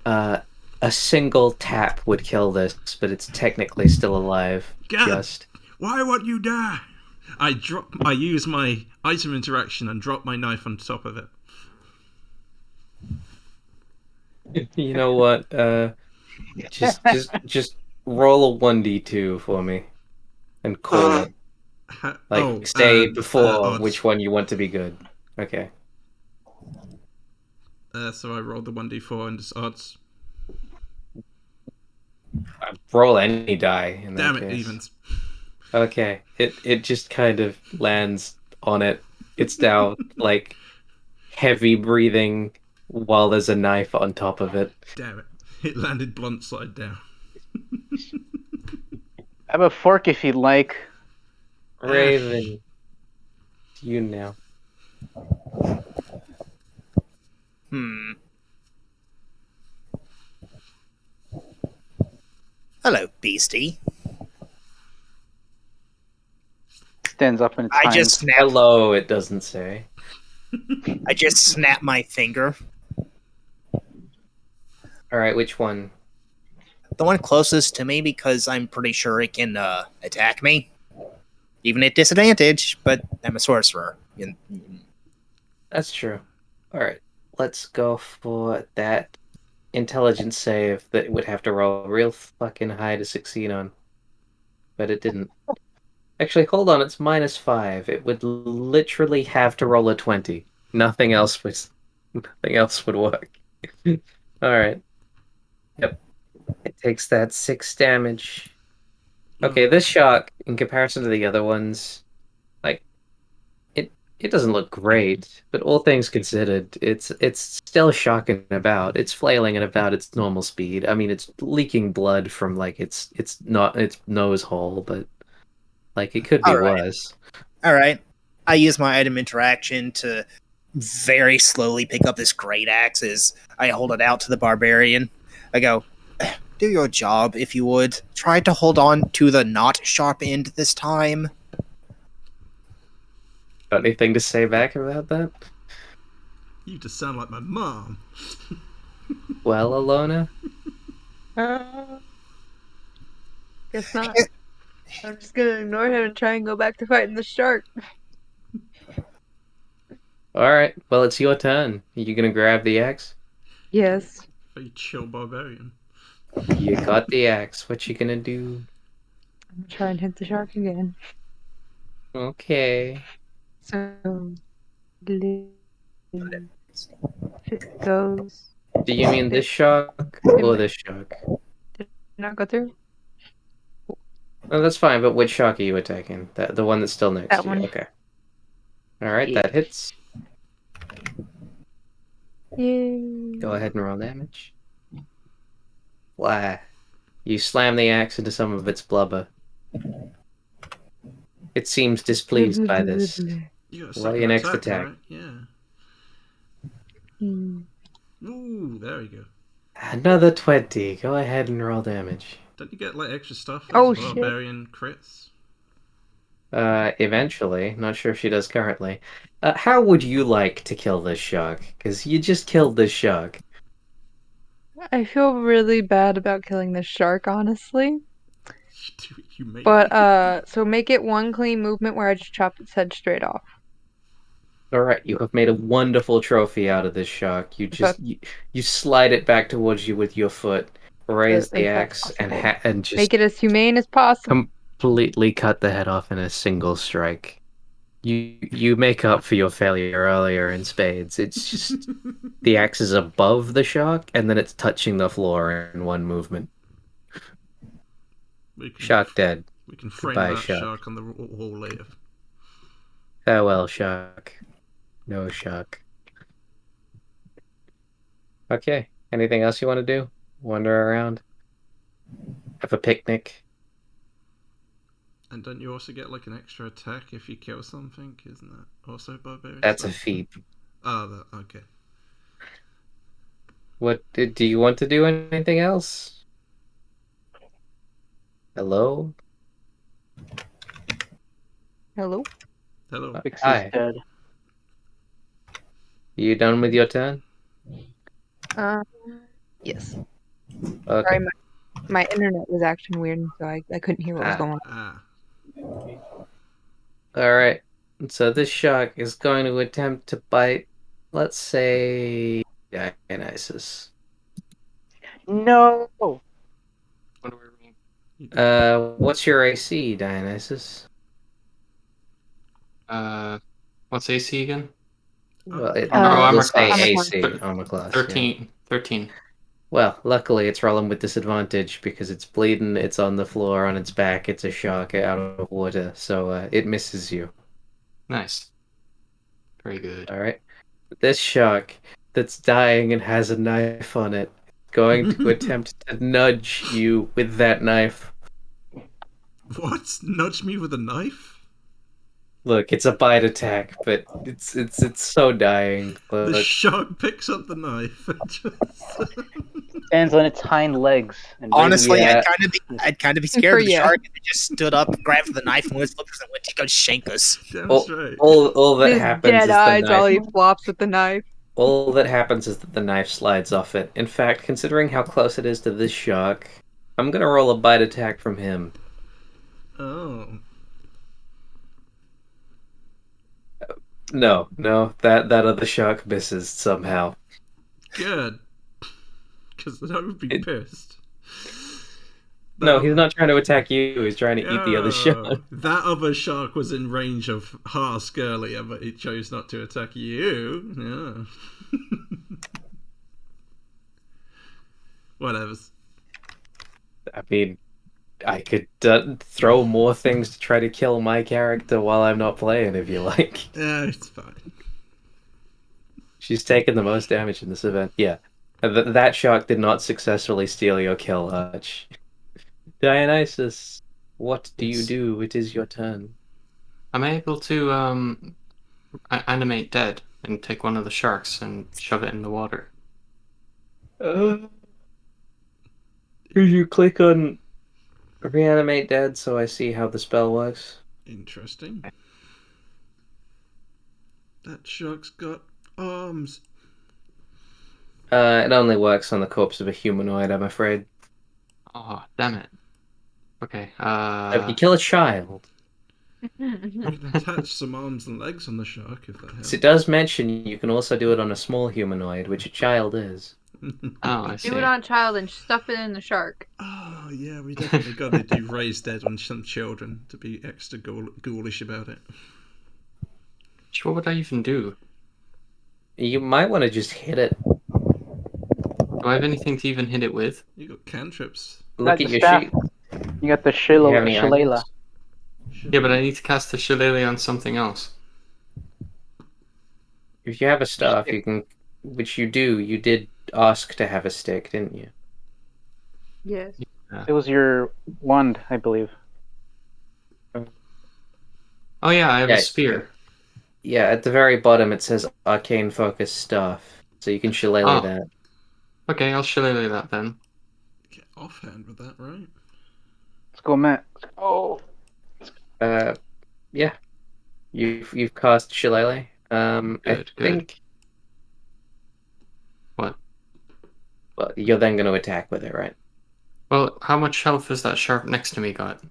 A single tap would kill this, but it's technically still alive. God. Just. Why won't you die? I use my item interaction and drop my knife on top of it. You know what? Just roll a 1d2 for me, and call it. Say before odds. which one you want to be good. Okay. So I rolled the 1d4 and just odds. Roll any die in that Damn it, case. evens. Okay. It just kind of lands on it. It's now like heavy breathing while there's a knife on top of it. Damn it. It landed blunt side down. I have a fork if you'd like. Raven. You now. Hello, beastie. stands up and it's I time. just snap. Hello, it doesn't say. I just snap my finger. All right, which one? The one closest to me, because I'm pretty sure it can attack me, even at disadvantage. But I'm a sorcerer. That's true. All right, let's go for that intelligence save that it would have to roll real fucking high to succeed on. But it didn't. Actually, hold on, it's -5. It would literally have to roll a 20. Nothing else would work. All right. Yep. It takes that 6 damage. Okay, this shock, in comparison to the other ones, like it doesn't look great, but all things considered, it's still shocking about. It's flailing at about its normal speed. I mean, it's leaking blood from like it's not its nose hole, but like it could be All right. worse. All right. I use my item interaction to very slowly pick up this great axe as I hold it out to the barbarian. I go, do your job, if you would. Try to hold on to the not sharp end this time. Got anything to say back about that? You just sound like my mom. Well, Alona? Guess not. I'm just gonna ignore him and try and go back to fighting the shark. Alright, well, it's your turn. Are you gonna grab the axe? Yes. Very chill barbarian. You got the axe. What you gonna do? I'm gonna try and hit the shark again. Okay. So it goes. Do you mean this shark or this shark? Did it not go through? Oh, that's fine, but which shark are you attacking? The one that's still next That to you. one. Okay. Alright, Yeah. that hits. Yay. Go ahead and roll damage. Why? You slam the axe into some of its blubber. It seems displeased by this. You got a Roll second your next attack, attack. right? Yeah. Hmm. Ooh, there we go. Another 20. Go ahead and roll damage. Don't you get like extra stuff as Oh, shit. barbarian crits? Eventually. Not sure if she does currently. How would you like to kill this shark? Because you just killed this shark. I feel really bad about killing this shark, honestly. You made me. But so make it one clean movement where I just chop its head straight off. Alright, you have made a wonderful trophy out of this shark. You just you slide it back towards you with your foot, raise the Is that axe, and possible? and just Make it as humane as possible. completely cut the head off in a single strike. You make up for your failure earlier in spades. It's just the axe is above the shark, and then it's touching the floor in one movement. Shark dead. We can frame Goodbye, that shark. shark on the wall later. Farewell, shark. No shark. Okay. Anything else you want to do? Wander around? Have a picnic? And don't you also get like an extra attack if you kill something? Isn't that also barbarian? That's a stuff? feat. Oh, okay. What do you want to do anything else? Hello? Hello? Hello. Fix Hi. is dead. You done with your turn? Yes. Okay. Sorry, my internet was acting weird, so I couldn't hear what was going on. Ah. Alright. So this shark is going to attempt to bite, let's say, Dionysus. No. What's your AC, Dionysus? What's AC again? Well, armor we'll say class. AC, armor class. Yeah. 13. Well, luckily it's rolling with disadvantage because it's bleeding, it's on the floor, on its back, it's a shark out of water, so it misses you. Nice. Very good. Alright? This shark that's dying and has a knife on it, going to attempt to nudge you with that knife. What? Nudge me with a knife? Look, it's a bite attack, but it's so dying. The Look, shark picks up the knife and just... stands on its hind legs and Honestly, Yeah. I'd kind of be scared of the Yeah. shark if it just stood up, grabbed the knife, and with flippers and went to go shank us. Damn All, straight. all that His happens dead is the eyes while knife. he flops with the knife. All that happens is that the knife slides off it. In fact, considering how close it is to this shark, I'm gonna roll a bite attack from him. Oh. No, that other shark misses somehow. Good. Because I would be It- pissed. No, he's not trying to attack you. He's trying to eat the other shark. Oh, that other shark was in range of Hask earlier, but it chose not to attack you. Yeah. Whatevers. I mean, I could throw more things to try to kill my character while I'm not playing, if you like. Yeah, it's fine. She's taken the most damage in this event. Yeah. That shark did not successfully steal your kill, Hutch. Dionysus, what do you Yes. do? It is your turn. Am I able to animate dead and take one of the sharks and shove it in the water? Did you click on reanimate dead so I see how the spell works? Interesting. That shark's got arms. It only works on the corpse of a humanoid, I'm afraid. Oh, damn it. Okay. If you kill a child, You can attach some arms and legs on the shark if that helps. it does mention you can also do it on a small humanoid, which a child is. Oh, I see. Do it on a child and stuff it in the shark. Oh, yeah, we definitely got to do raise dead on some children to be extra ghoulish about it. What would I even do? You might want to just hit it. Do I have anything to even hit it with? You got cantrips. Look the at your staff. sheet. You got the You have any shillelagh. items? Yeah, but I need to cast the shillelagh on something else. If you have a staff, you can, which you do. You did ask to have a stick, didn't you? Yes. It was your wand, I believe. Oh yeah, I have Yeah. a spear. Yeah, at the very bottom it says arcane focus staff, so you can shillelagh Oh. that. Okay, I'll shillelagh that then. Get offhand with that, right? Let's go, Matt. Oh, Yeah, you've cast shillelagh. I Good, good. think. What? Well, you're then going to attack with it, right? Well, how much health has that shark next to me got?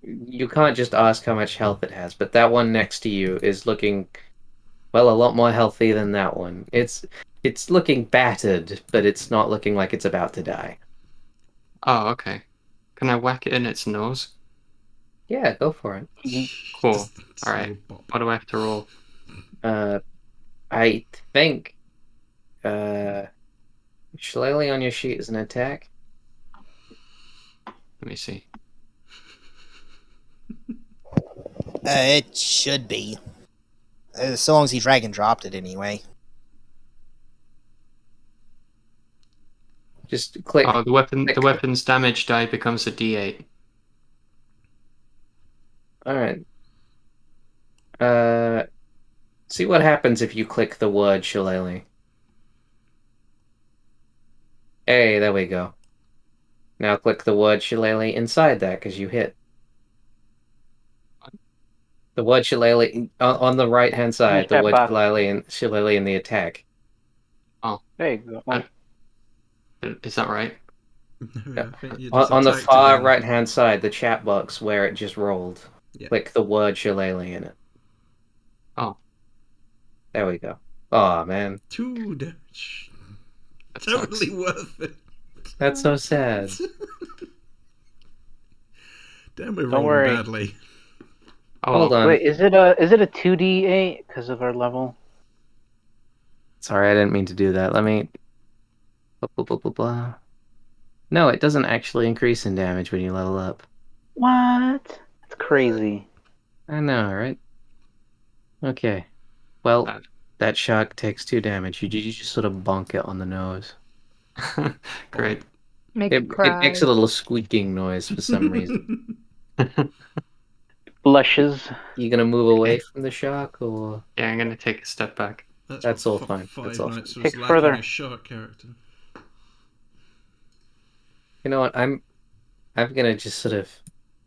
You can't just ask how much health it has, but that one next to you is looking, well, a lot more healthy than that one. It's looking battered, but it's not looking like it's about to die. Oh, okay. Can I whack it in its nose? Yeah, go for it. Cool. Just All right. slow bop. What do I have to roll? I think shillelagh on your sheet is an attack. Let me see. It should be. So long as he drag and dropped it anyway. Just click. Oh, the weapon's damage die becomes a D8. All right. See what happens if you click the word shillelagh. Hey, there we go. Now click the word shillelagh inside that because you hit. The word shillelagh on the right hand side. The Step word back. shillelagh in the attack. there you go. Oh, Is that right? No, I think you just On the attacked far again. right hand side, the chat box where it just rolled. Yeah. Click the word shillelagh in it. Oh. There we go. Oh man, 2 damage. That Totally sucks. worth it. that's so sad. Damn, we're Don't rolling worry. badly. Oh, Hold on. wait, is it a 2d8 because of our level? Sorry, I didn't mean to do that. Let me. Blah, blah, blah, blah, blah. No, it doesn't actually increase in damage when you level up. What? That's crazy. I know, right? Okay. Well, Bad. that shark takes 2 damage. You just sort of bonk it on the nose. Great. Make It it cry. makes a little squeaking noise for some reason. Blushes. You gonna move away from the shark, or Yeah, I'm gonna take a step back. That's what all fine. Five That's all Nights fine. was Take lacking further. a shark character. You know what? I'm gonna just sort of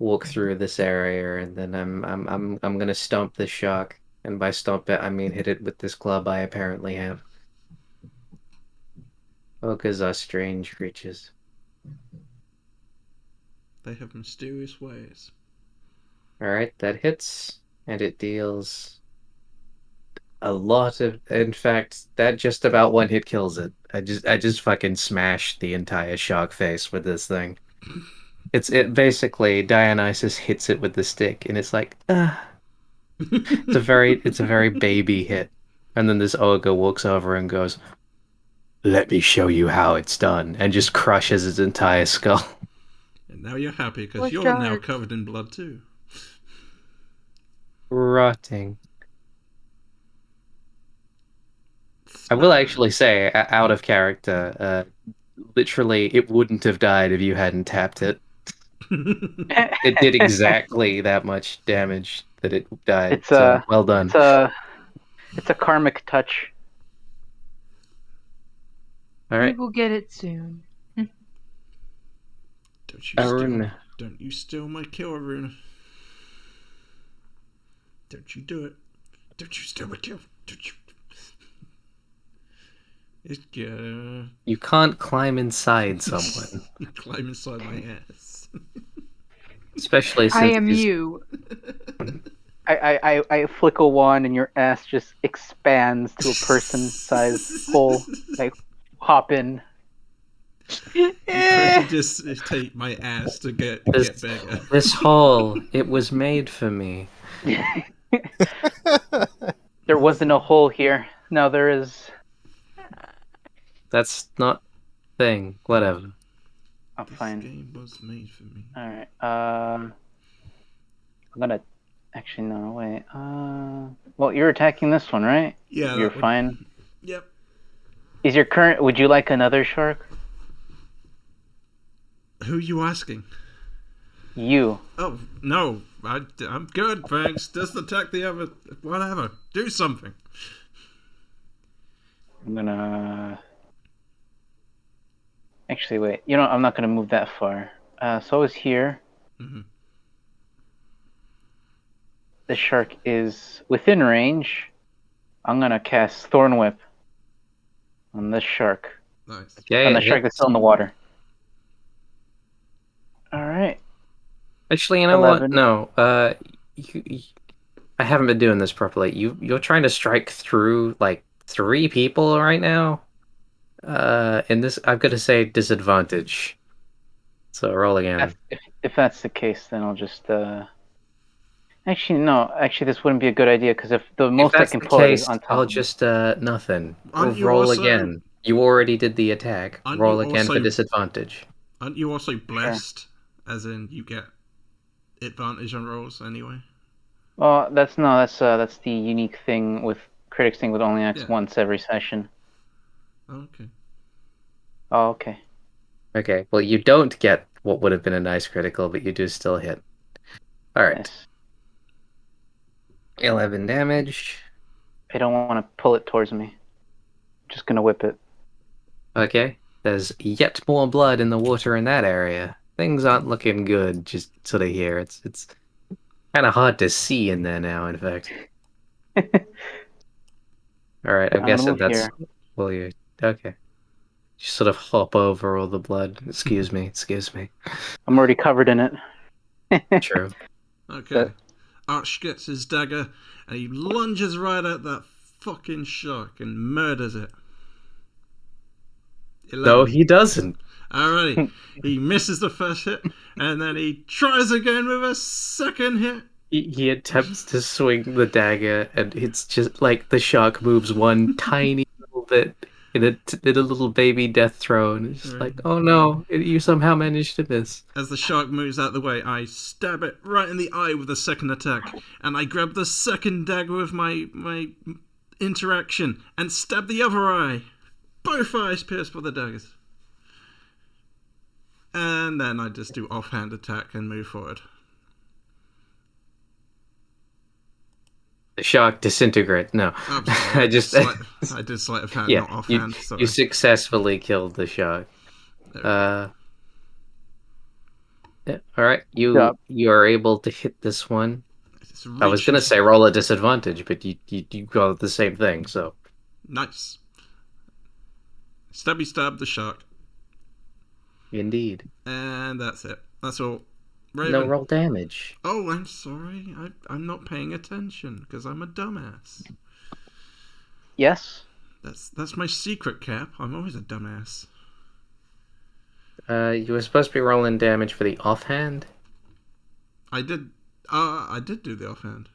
walk through this area, and then I'm gonna stomp this shark. And by stomp it, I mean hit it with this club I apparently have. Orcas are strange creatures. They have mysterious ways. Alright, that hits, and it deals a lot of. In fact, that just about one hit kills it. I just fucking smashed the entire shark face with this thing. It basically Dionysus hits it with the stick, and it's like, it's a very baby hit. And then this ogre walks over and goes, "Let me show you how it's done," and just crushes its entire skull. And now you're happy because Poor you're now shark. covered in blood too. Rotting. I will actually say, out of character, literally, it wouldn't have died if you hadn't tapped it. It did exactly that much damage that it died. It's So a well done. it's a karmic touch. All right, We will get it soon. Arun. Don't you steal my kill, Arun. Don't you do it. Don't you steal my kill. Don't you. It's You can't climb inside someone, climb inside my ass. especially since I am he's- you. I flick a wand and your ass just expands to a person-sized hole. Like hop in. You just take my ass to get bigger. This hole, it was made for me. There wasn't a hole here. Now there is. That's not thing. Whatever. I'm This fine. game was made for me. All right. I'm gonna. Actually, no. Wait. Well, you're attacking this one, right? Yeah, You're that would- fine. Yep. Is your current? Would you like another shark? Who are you asking? You. Oh no, I'm good, thanks. Just attack the other. Whatever. Do something. I'm gonna. Actually, wait. You know, I'm not gonna move that far. So I was here. Mhm. The shark is within range. I'm gonna cast Thorn Whip on this shark. Nice. Okay. On the it shark hits. that's still in the water. All right. Actually, you know 11. what? No. I haven't been doing this properly. You're trying to strike through like 3 people right now. And this I've got to say disadvantage. So roll again. If that's the case, then I'll just. Actually, no. Actually, this wouldn't be a good idea because if the most If I that's can the pull it is case, on top. I'll of it. just nothing. Aren't you Roll also- again. You already did the attack. Aren't Roll you again for also- disadvantage. Aren't you also blessed? As in, you get advantage on rolls anyway. Well, that's the unique thing with critics thing with only acts Yeah. once every session. Okay. Oh, okay. Okay. Well, you don't get what would have been a nice critical, but you do still hit. All right. Yes. 11 damage. I don't want to pull it towards me. I'm just gonna whip it. Okay. There's yet more blood in the water in that area. Things aren't looking good just sort of here. It's kind of hard to see in there now, in fact. All right, I'm I'm gonna guessing move that's... here. Well, you... Okay. You sort of hop over all the blood. Excuse me. I'm already covered in it. True. Okay. Arch gets his dagger and he lunges right at that fucking shark and murders it. 11. No, he doesn't. Alrighty. He misses the first hit and then he tries again with a second hit. He attempts to swing the dagger, and it's just like the shark moves one tiny little bit in a little baby death throw, and it's just like, oh no, you somehow managed to miss. As the shark moves out of the way, I stab it right in the eye with the second attack, and I grab the second dagger with my interaction and stab the other eye. Both eyes pierced by the daggers. And then I just do offhand attack and move forward. The shark disintegrates. No, I'm sorry, I just I did sleight of hand, yeah, not offhand. Sorry. you successfully killed the shark. There we go. Yeah. All right. Yep. You are able to hit this one. It's I was gonna reaching. say roll a disadvantage, but you got the same thing. So Nice. Stabby stab the shark. indeed, And that's it. That's all. Raven. no roll damage. Oh, I'm sorry. I'm not paying attention because I'm a dumbass. Yes. That's my secret, Cap. I'm always a dumbass. You were supposed to be rolling damage for the offhand. I did. I did do the offhand.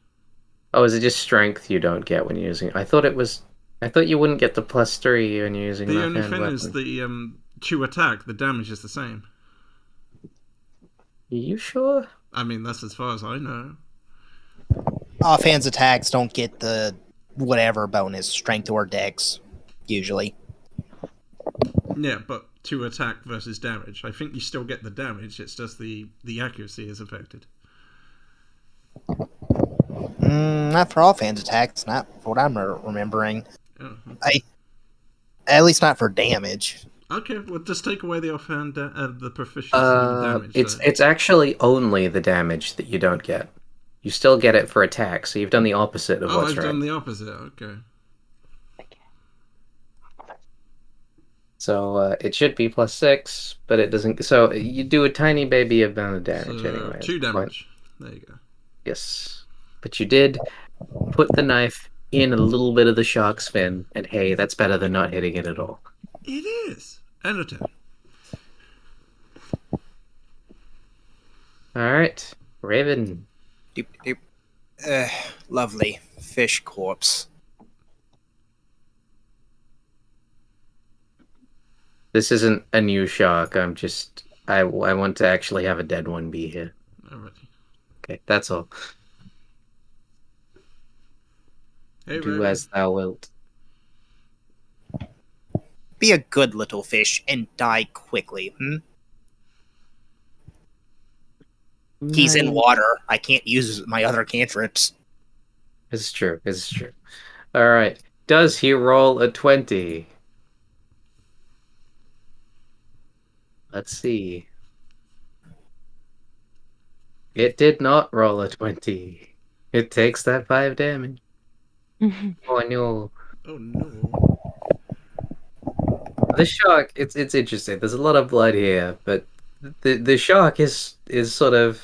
Oh, is it just strength you don't get when you're using it? I thought it was. I thought you wouldn't get the +3 when you're using The an only offhand thing weapon. is the to attack. The damage is the same. Are you sure? I mean, that's as far as I know. Offhands attacks don't get the whatever bonus, strength or dex, usually. Yeah, but to attack versus damage. I think you still get the damage. It's just the accuracy is affected. Not for offhand attacks, not for what I'm remembering. Oh. At least not for damage. Okay, well, just take away the offhand, the proficiency with damage. It's actually only the damage that you don't get. You still get it for attack, so you've done the opposite of Oh, what's I've right. done the opposite. Okay. So it should be +6, but it doesn't. So you do a tiny baby amount of damage So anyway. 2 damage. There you go. Yes, but you did put the knife in a little bit of the shark's fin, and hey, that's better than not hitting it at all. It is. And a 10. All right, Raven. Doop, doop. Lovely. Fish corpse. This isn't a new shark. I want to actually have a dead one be here. Alrighty. Okay, that's all. Hey, Do Raven. as thou wilt. Be a good little fish and die quickly, He's in water. I can't use my other cantrips. It's true. It's true. All right. Does he roll a 20? Let's see. It did not roll a 20. It takes that 5 damage. Oh no. Oh no. The shark, it's interesting. There's a lot of blood here, but the shark is sort of,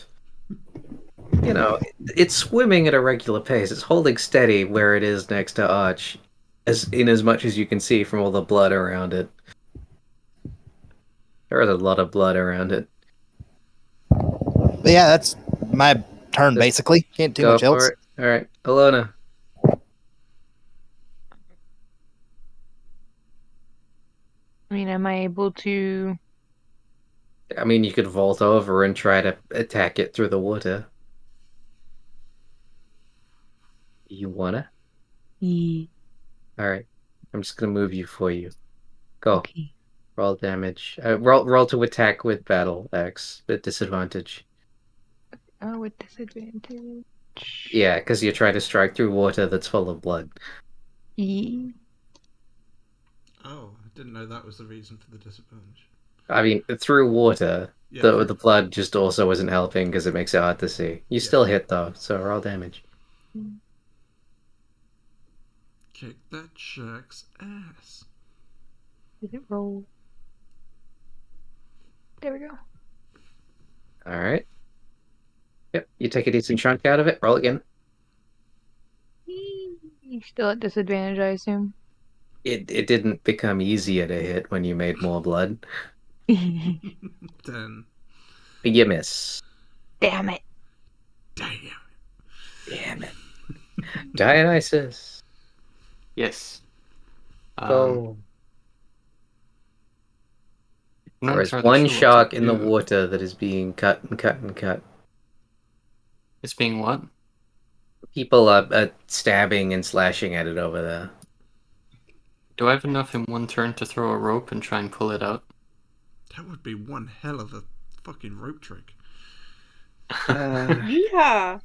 it's swimming at a regular pace. It's holding steady where it is next to Arch, as much as you can see from all the blood around it. There is a lot of blood around it. But yeah, that's my turn, Just basically. Can't do Go much for else. it. All right, Alona. I mean, am I able to? I mean, you could vault over and try to attack it through the water. You wanna? Yeah. All right. I'm just gonna move you for you. Go. Okay. Roll damage. Roll to attack with battle axe at disadvantage. Oh, with disadvantage. Yeah, because you try to strike through water that's full of blood. Yeah. Oh, I didn't know that was the reason for the disadvantage. I mean, through water, Yeah, the blood just also isn't helping because it makes it hard to see. You still hit though, so roll damage. Kick that shark's ass. Did it roll? There we go. All right. Yep, you take a decent chunk out of it. Roll again. Still at disadvantage, I assume. It didn't become easier to hit when you made more blood. 10. You miss. Damn it. Damn. Damn it. Dionysus. Yes. Go. I'm not There is entirely one sure what to shark in the do. water that is being cut and cut and cut. It's being what? People are stabbing and slashing at it over there. Do I have enough in one turn to throw a rope and try and pull it out? That would be one hell of a fucking rope trick. Yeah.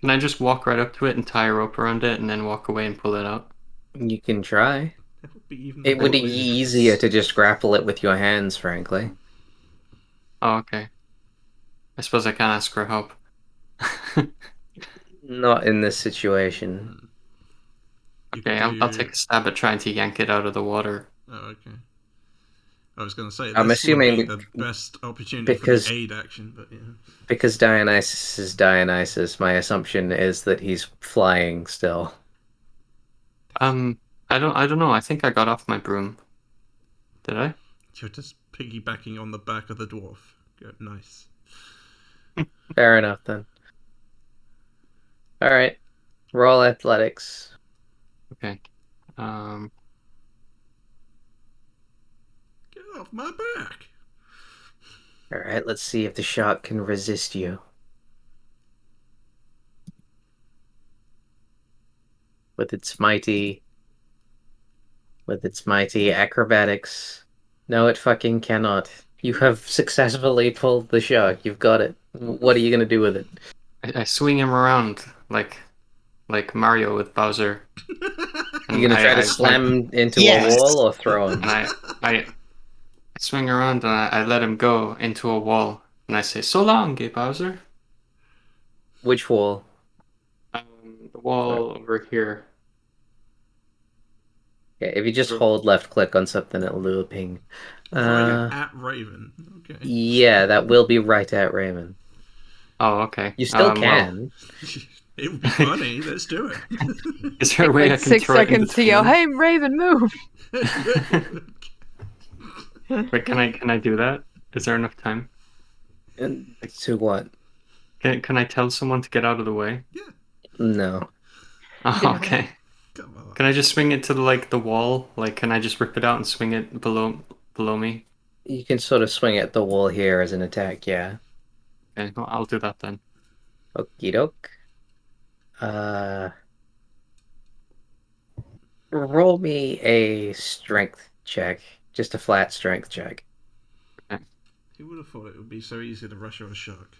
Can I just walk right up to it and tie a rope around it and then walk away and pull it out? You can try. That would be even It would be more weird. easier to just grapple it with your hands, frankly. Oh, okay. I suppose I can't ask for help. Not in this situation. You Okay, can I'll do... take a stab at trying to yank it out of the water. Oh, okay. I was going to say, I'm this would assuming be the best opportunity for because the aid action, but yeah. because Dionysus is Dionysus, my assumption is that he's flying still. I don't know. I think I got off my broom. Did I? You're just piggybacking on the back of the dwarf. Good, nice. Fair enough then. All right, roll athletics. Okay. Get off my back! All right, let's see if the shark can resist you. With its mighty acrobatics. No, it fucking cannot. You have successfully pulled the shark. You've got it. What are you gonna do with it? I swing him around like Mario with Bowser. You gonna try to slam him into a Yes. wall or throw him? And I swing around and I let him go into a wall. And I say, "So long, gay Bowser." Which wall? The wall over here. Yeah, if you just hold left click on something, it'll do a ping. Right at Raven. Okay. Yeah, that will be right at Raymond. Oh, okay. You still Well, can. It would be funny. Let's do it. is there a way I Like can 6 throw it in seconds to yell, between? "Hey, Raven, move!" Wait, can I do that? Is there enough time? And to what? Can I tell someone to get out of the way? No. Oh, okay. Come on. Can I just swing it to the wall? Like, can I just rip it out and swing it below me? You can sort of swing at the wall here as an attack, yeah. Okay, well, I'll do that then. Okie doke. Roll me a strength check. Just a flat strength check. Who would have thought it would be so easy to rush a shark?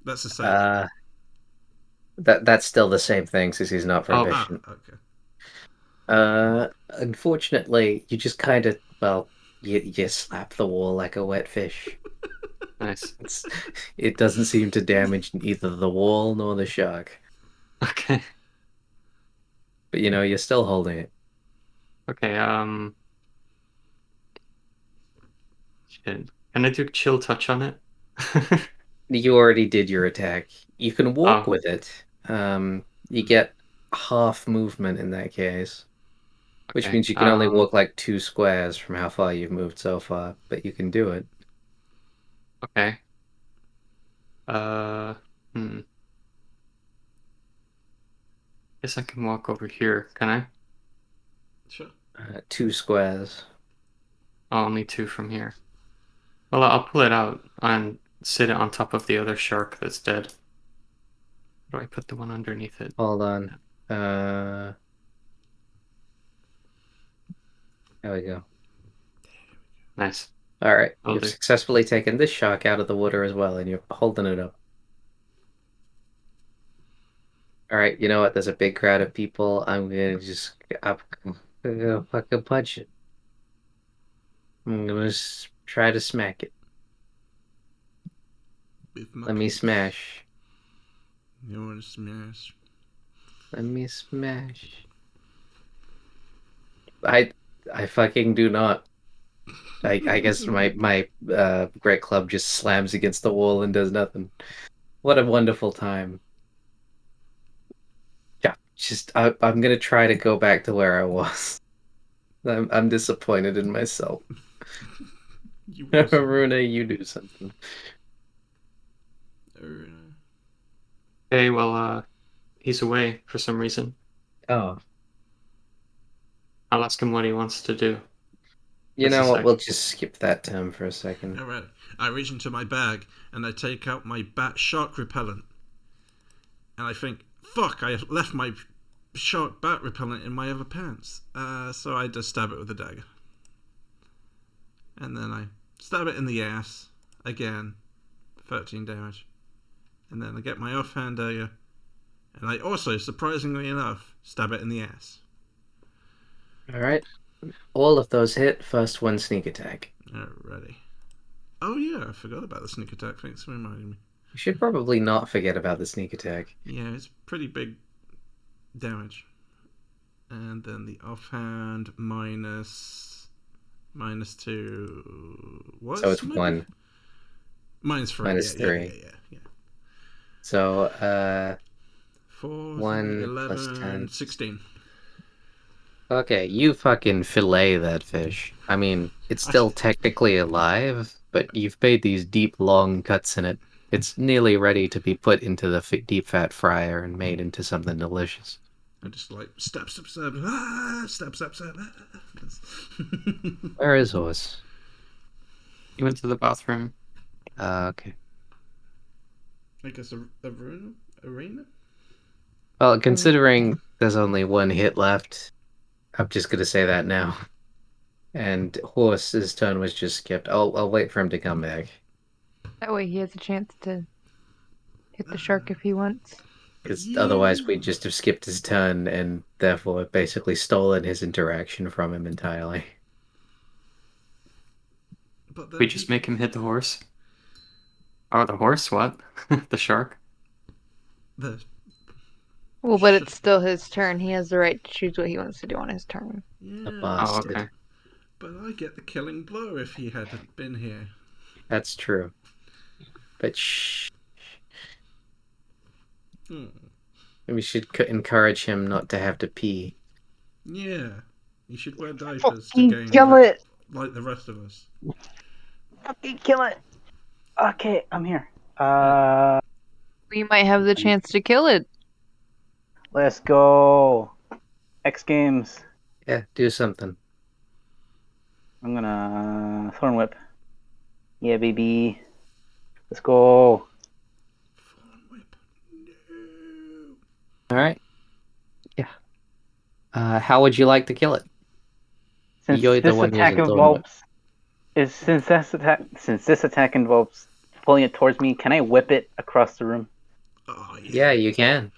That's the same. That's still the same thing since he's not Oh. proficient. Okay. Unfortunately, you just kind of, well, you slap the wall like a wet fish. Nice. It doesn't seem to damage either the wall nor the shark. Okay. But you're still holding it. Okay, shit. Can I do chill touch on it? You already did your attack. You can walk Oh. with it. You get half movement in that case. Which Okay, means you can only walk like 2 squares from how far you've moved so far, but you can do it. Okay. Guess I can walk over here, can I? Sure. 2 squares. Oh, only 2 from here. Well, I'll pull it out and sit it on top of the other shark that's dead. Where do I put the one underneath it? Hold on. There we go. Nice. Alright, Will you've do. successfully taken this shark out of the water as well, and you're holding it up. Alright, you know what? There's a big crowd of people. I'm gonna fucking punch it. I'm gonna try to smack it. Let me smash. You want to smash? Let me smash. I fucking do not. I guess my great club just slams against the wall and does nothing. What a wonderful time. Yeah, I'm gonna try to go back to where I was. I'm disappointed in myself. Runa, you do something. Okay, well, he's away for some reason. Oh. I'll ask him what he wants to do. You know what? We'll just skip that term for a second. Alright. I reach into my bag and I take out my bat shark repellent. And I think, fuck, I left my shark bat repellent in my other pants. So I just stab it with a dagger. And then I stab it in the ass. Again. 13 damage. And then I get my offhand dagger. And I also, surprisingly enough, stab it in the ass. Alright. All of those hit. First one sneak attack. Alrighty. Oh yeah, I forgot about the sneak attack. Thanks for reminding me. You should probably not forget about the sneak attack. Yeah, it's pretty big damage. And then the offhand -2. What? So it's 1. -3. -3. Yeah. So, 4, 1 11, plus 10. 16. Okay, you fucking fillet that fish. I mean, it's still technically alive, but you've made these deep, long cuts in it. It's nearly ready to be put into the deep fat fryer and made into something delicious. I just like stab, stab. Stab. Where is Horse? He went to the bathroom. Okay. I guess a arena? Well, considering there's only 1 hit left, I'm just gonna say that now. And Horse's turn was just skipped. I'll wait for him to come back. That way he has a chance to hit the shark if he wants. Because otherwise we'd just have skipped his turn and therefore basically stolen his interaction from him entirely. But then We just make him hit the horse. Oh, the horse? What? The shark? Well, but it's still his turn. He has the right to choose what he wants to do on his turn. Yeah, A bastard. Oh, okay. but I get the killing blow if he had been here. That's true. But shh. We should encourage him not to have to pee. Yeah, you should wear diapers to gain Kill it! like the rest of us. Fucking kill it! Okay, I'm here. We might have the chance to kill it. Let's go. X Games. Yeah, do something. I'm gonna Thorn Whip. Yeah, baby. Let's go. Alright. Yeah. How would you like to kill it? Since You're the this one attack using Thorn Whip. involves since this attack involves pulling it towards me, can I whip it across the room? Oh, Yeah, you can.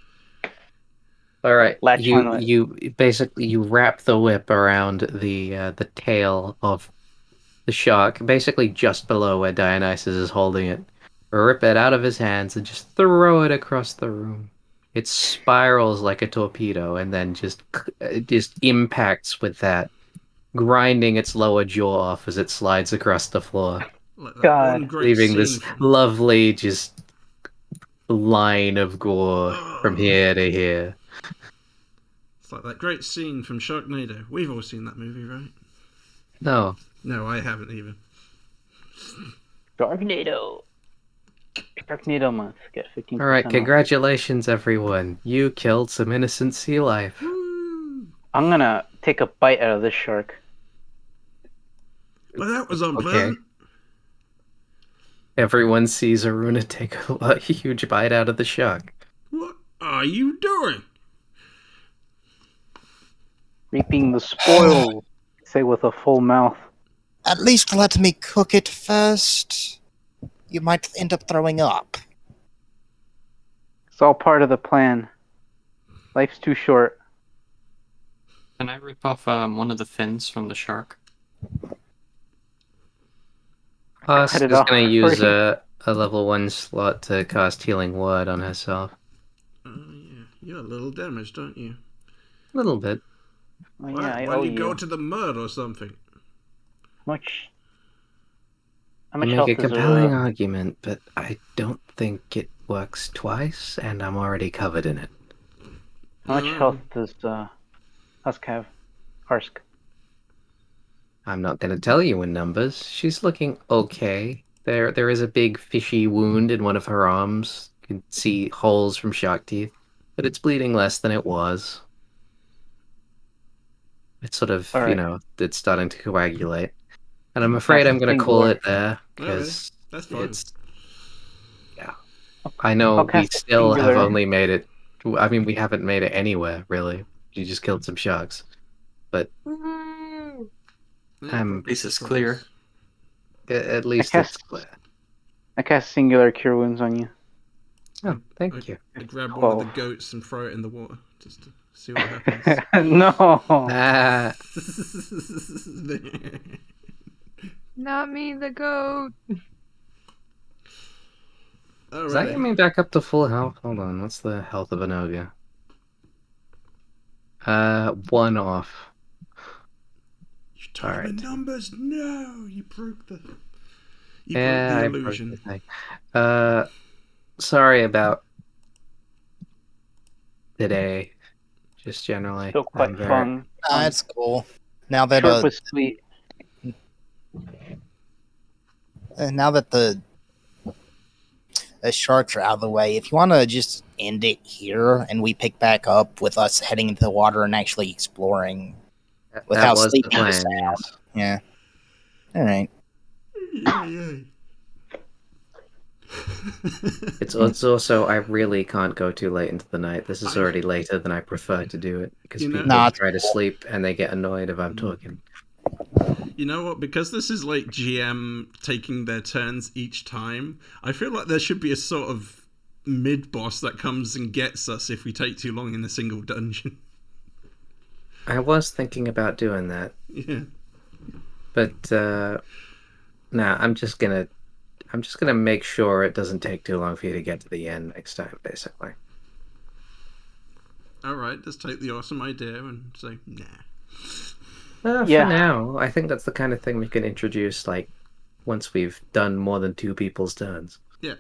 Alright. Latch on it. You basically you wrap the whip around the tail of the shark, basically just below where Dionysus is holding it. Rip it out of his hands and just throw it across the room. It spirals like a torpedo and then just impacts with that, grinding its lower jaw off as it slides across the floor, Like that God. one great leaving scene this from- lovely just line of gore from Oh. here to here. It's like that great scene from Sharknado. We've all seen that movie, right? No. No, I haven't even. Sharknado. Sharknado month. Get 15%. Alright, off. congratulations everyone. You killed some innocent sea life. Woo! I'm gonna take a bite out of this shark. But that was unpleasant. Everyone sees Aruna take a huge bite out of the shark. What are you doing? Reaping the spoils. Say with a full mouth. At least let me cook it first. You might end up throwing up. It's all part of the plan. Life's too short. Can I rip off one of the fins from the shark? Us Cut is it off going to use for a level 1 slot to cast Healing Word on herself. Oh, yeah. You're a little damaged, don't you? A little bit. Oh, Why, yeah, I why owe don't you you. go to the mud or something? How much You health make a is compelling argument, but I don't think it works twice, and I'm already covered in it. How much health does Husk have? Harsk. I'm not going to tell you in numbers. She's looking okay. There is a big fishy wound in one of her arms. You can see holes from shark teeth, but it's bleeding less than it was. It's sort of, All right. it's starting to coagulate. And I'm afraid I'm going to call it there, because That's fine. it's... Yeah. I know I'll we cast still have Singular. only made it... I mean, we haven't made it anywhere, really. You just killed some sharks. But Yeah, I'm- At least it's clear. at least I it's cast- clear. I cast Singular Cure Wounds on you. Oh, thank you. I grab one of the 12. goats and throw it in the water just to see what happens. No! Not me, the goat. Does that get me back up to full health? Hold on, what's the health of an ogre? 1 off. You told Alright. the numbers. No, you broke the. You Yeah, broke the I broke illusion. the thing. Sorry about today. Just generally, Still quite I'm very. fun. That's cool. Now that Short but sweet. now that the sharks are out of the way, if you want to just end it here and we pick back up with us heading into the water and actually exploring That without was the sleeping the plan, sound. yes. Yeah. All right. Yeah. It's also, I really can't go too late into the night. This is already later than I prefer to do it, because You know- people Nah, try to sleep and they get annoyed if I'm talking. You know what? Because this is like GM taking their turns each time, I feel like there should be a sort of mid-boss that comes and gets us if we take too long in a single dungeon. I was thinking about doing that, Yeah. but nah, I'm just gonna make sure it doesn't take too long for you to get to the end next time, basically. Alright, let's take the awesome idea and say, nah. Yeah. For now, I think that's the kind of thing we can introduce, like, once we've done more than 2 people's turns. Yeah.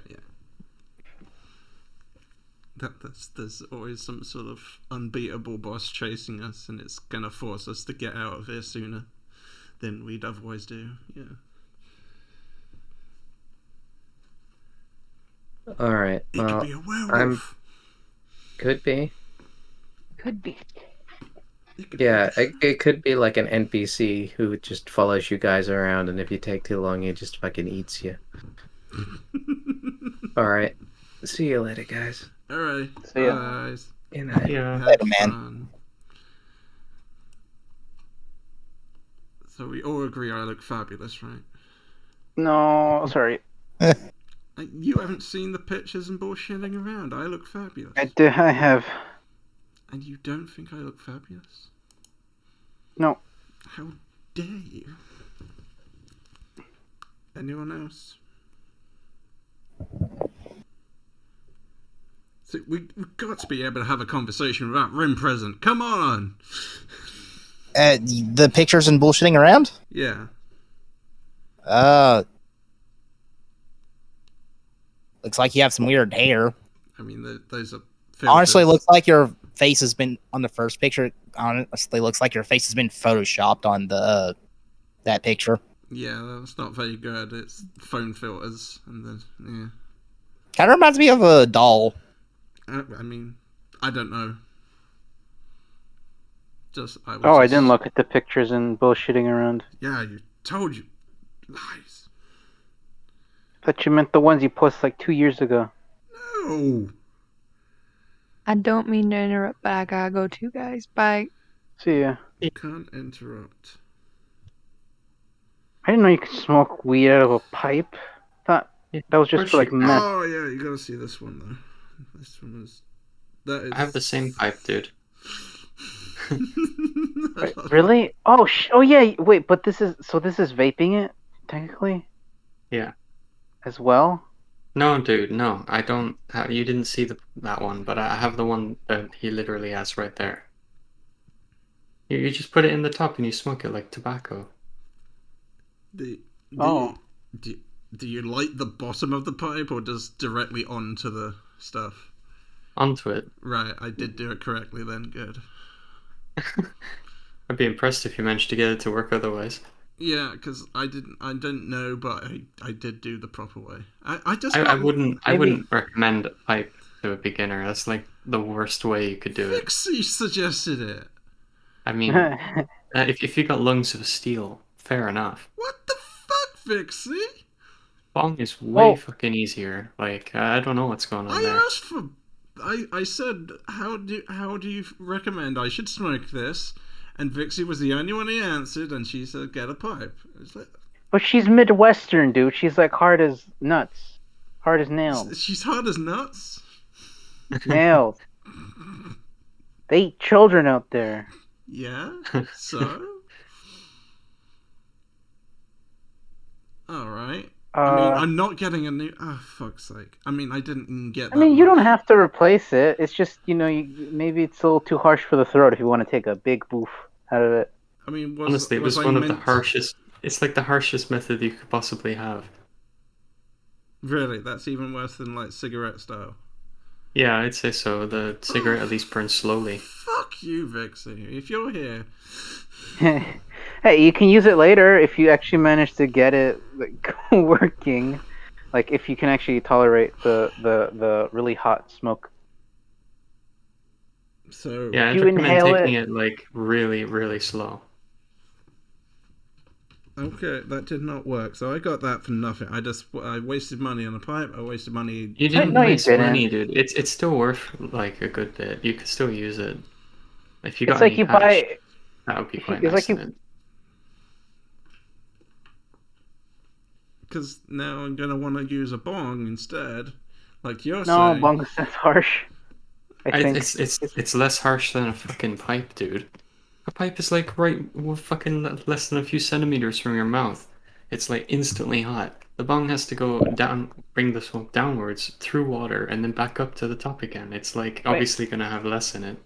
There's always some sort of unbeatable boss chasing us, and it's gonna force us to get out of here sooner than we'd otherwise do. Yeah. Alright, It well, could be a werewolf. could be. Could be. Yeah, it could be like an NPC who just follows you guys around, and if you take too long, he just fucking eats you. Alright, see you later, guys. Alright. See ya. Guys. Good night. Yeah. Have Later, man. fun. So we all agree I look fabulous, right? No, sorry. You haven't seen the pictures and bullshitting around. I look fabulous. I have. And you don't think I look fabulous? No. How dare you? Anyone else? So we've got to be able to have a conversation without Rim present. Come on! The pictures and bullshitting around? Yeah. Looks like you have some weird hair. I mean, those are filters. Honestly, looks like your face has been on the first picture. Honestly, looks like your face has been photoshopped on the that picture. Yeah, that's not very good. It's phone filters and then yeah. Kind of reminds me of a doll. I mean, I don't know. I didn't look at the pictures and bullshitting around. Yeah, you told you lies. Thought you meant the ones you posted like 2 years ago. No. I don't mean to interrupt, but I gotta go too, guys. Bye. See ya. Can't interrupt. I didn't know you could smoke weed out of a pipe. Thought that was just for like meth. Oh yeah, you gotta see this one though. This one is. That is. I have the same pipe, dude. Wait, really? Oh yeah. Wait, but this is vaping it technically. Yeah. As well. No, dude, no. I don't. You didn't see that one, but I have the one that he literally has right there. You just put it in the top and you smoke it like tobacco. Do you light the bottom of the pipe or just directly onto the stuff? Onto it. Right, I did do it correctly then. Good. I'd be impressed if you managed to get it to work otherwise. Yeah, because I didn't know, but I did do the proper way. I wouldn't recommend a pipe to a beginner. That's like the worst way you could do it. Fixie suggested it. I mean, if you got lungs of steel, fair enough. What the fuck, Fixie? Bong is way fucking easier. Like, I don't know what's going on there. I asked for. I said, how do you recommend I should smoke this? And Vixie was the only one who answered, and she said, get a pipe. Like, but she's Midwestern, dude. She's like hard as nuts. Hard as nails. She's hard as nuts? Nails. They eat children out there. Yeah? So? Alright. I mean, I'm not getting a new. Oh, fuck's sake! I mean, I didn't even get. I mean, you don't much. have to replace it. It's just maybe it's a little too harsh for the throat if you want to take a big boof out of it. I mean, Honestly, it was I one of the meant... harshest. It's like the harshest method you could possibly have. Really, that's even worse than like cigarette style. Yeah, I'd say so. The cigarette at least burns slowly. Fuck you, Vixie. If you're here, Hey, you can use it later if you actually manage to get it working. Like if you can actually tolerate the really hot smoke. so Yeah, I'd you recommend inhale taking it- it like really, really slow. okay, that did not work. So I got that for nothing. I wasted money on a pipe. I wasted money. You didn't No, you waste didn't. money, dude. It's still worth like a good bit. You could still use it. If you got It's like any you hash, buy. that would be quite it's nice like in it. Because now I'm gonna want to use a bong instead, like you're No, saying. bungus, that's harsh. I think. It's less harsh than a fucking pipe, dude. A pipe is like fucking less than a few centimeters from your mouth. It's like instantly hot. The bong has to go down, bring the smoke downwards through water, and then back up to the top again. It's like obviously gonna have less in it.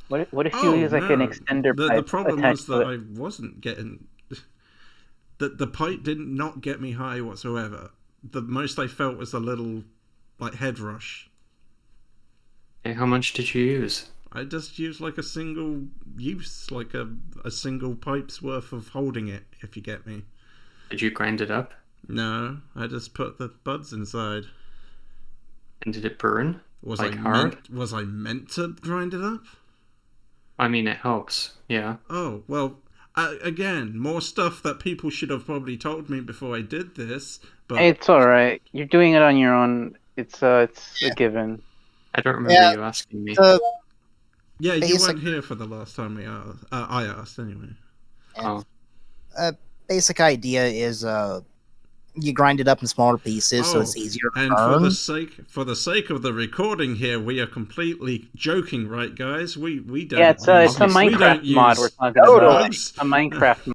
What if you use like an extender The pipe problem was attached to that it? I wasn't getting. The pipe did not get me high whatsoever. The most I felt was a little, like, head rush. Hey, how much did you use? I just used like a single use, like a single pipe's worth of holding it, if you get me. Did you grind it up? No, I just put the buds inside. And did it burn? Was Like I hard? Was I meant to grind it up? I mean, it helps. Yeah. Oh, well, again, more stuff that people should have probably told me before I did this, but... It's all right. You're doing it on your own. It's a given. I don't remember you asking me. Yeah, you Basic- weren't here for the last time I asked, anyway. Oh. Basic idea is you grind it up in smaller pieces so it's Oh, easier to and burn. for the sake of the recording here, we are completely joking, right, guys? We don't. Yeah, it's a obviously, we Minecraft don't mod use we're talking about. drugs. A Minecraft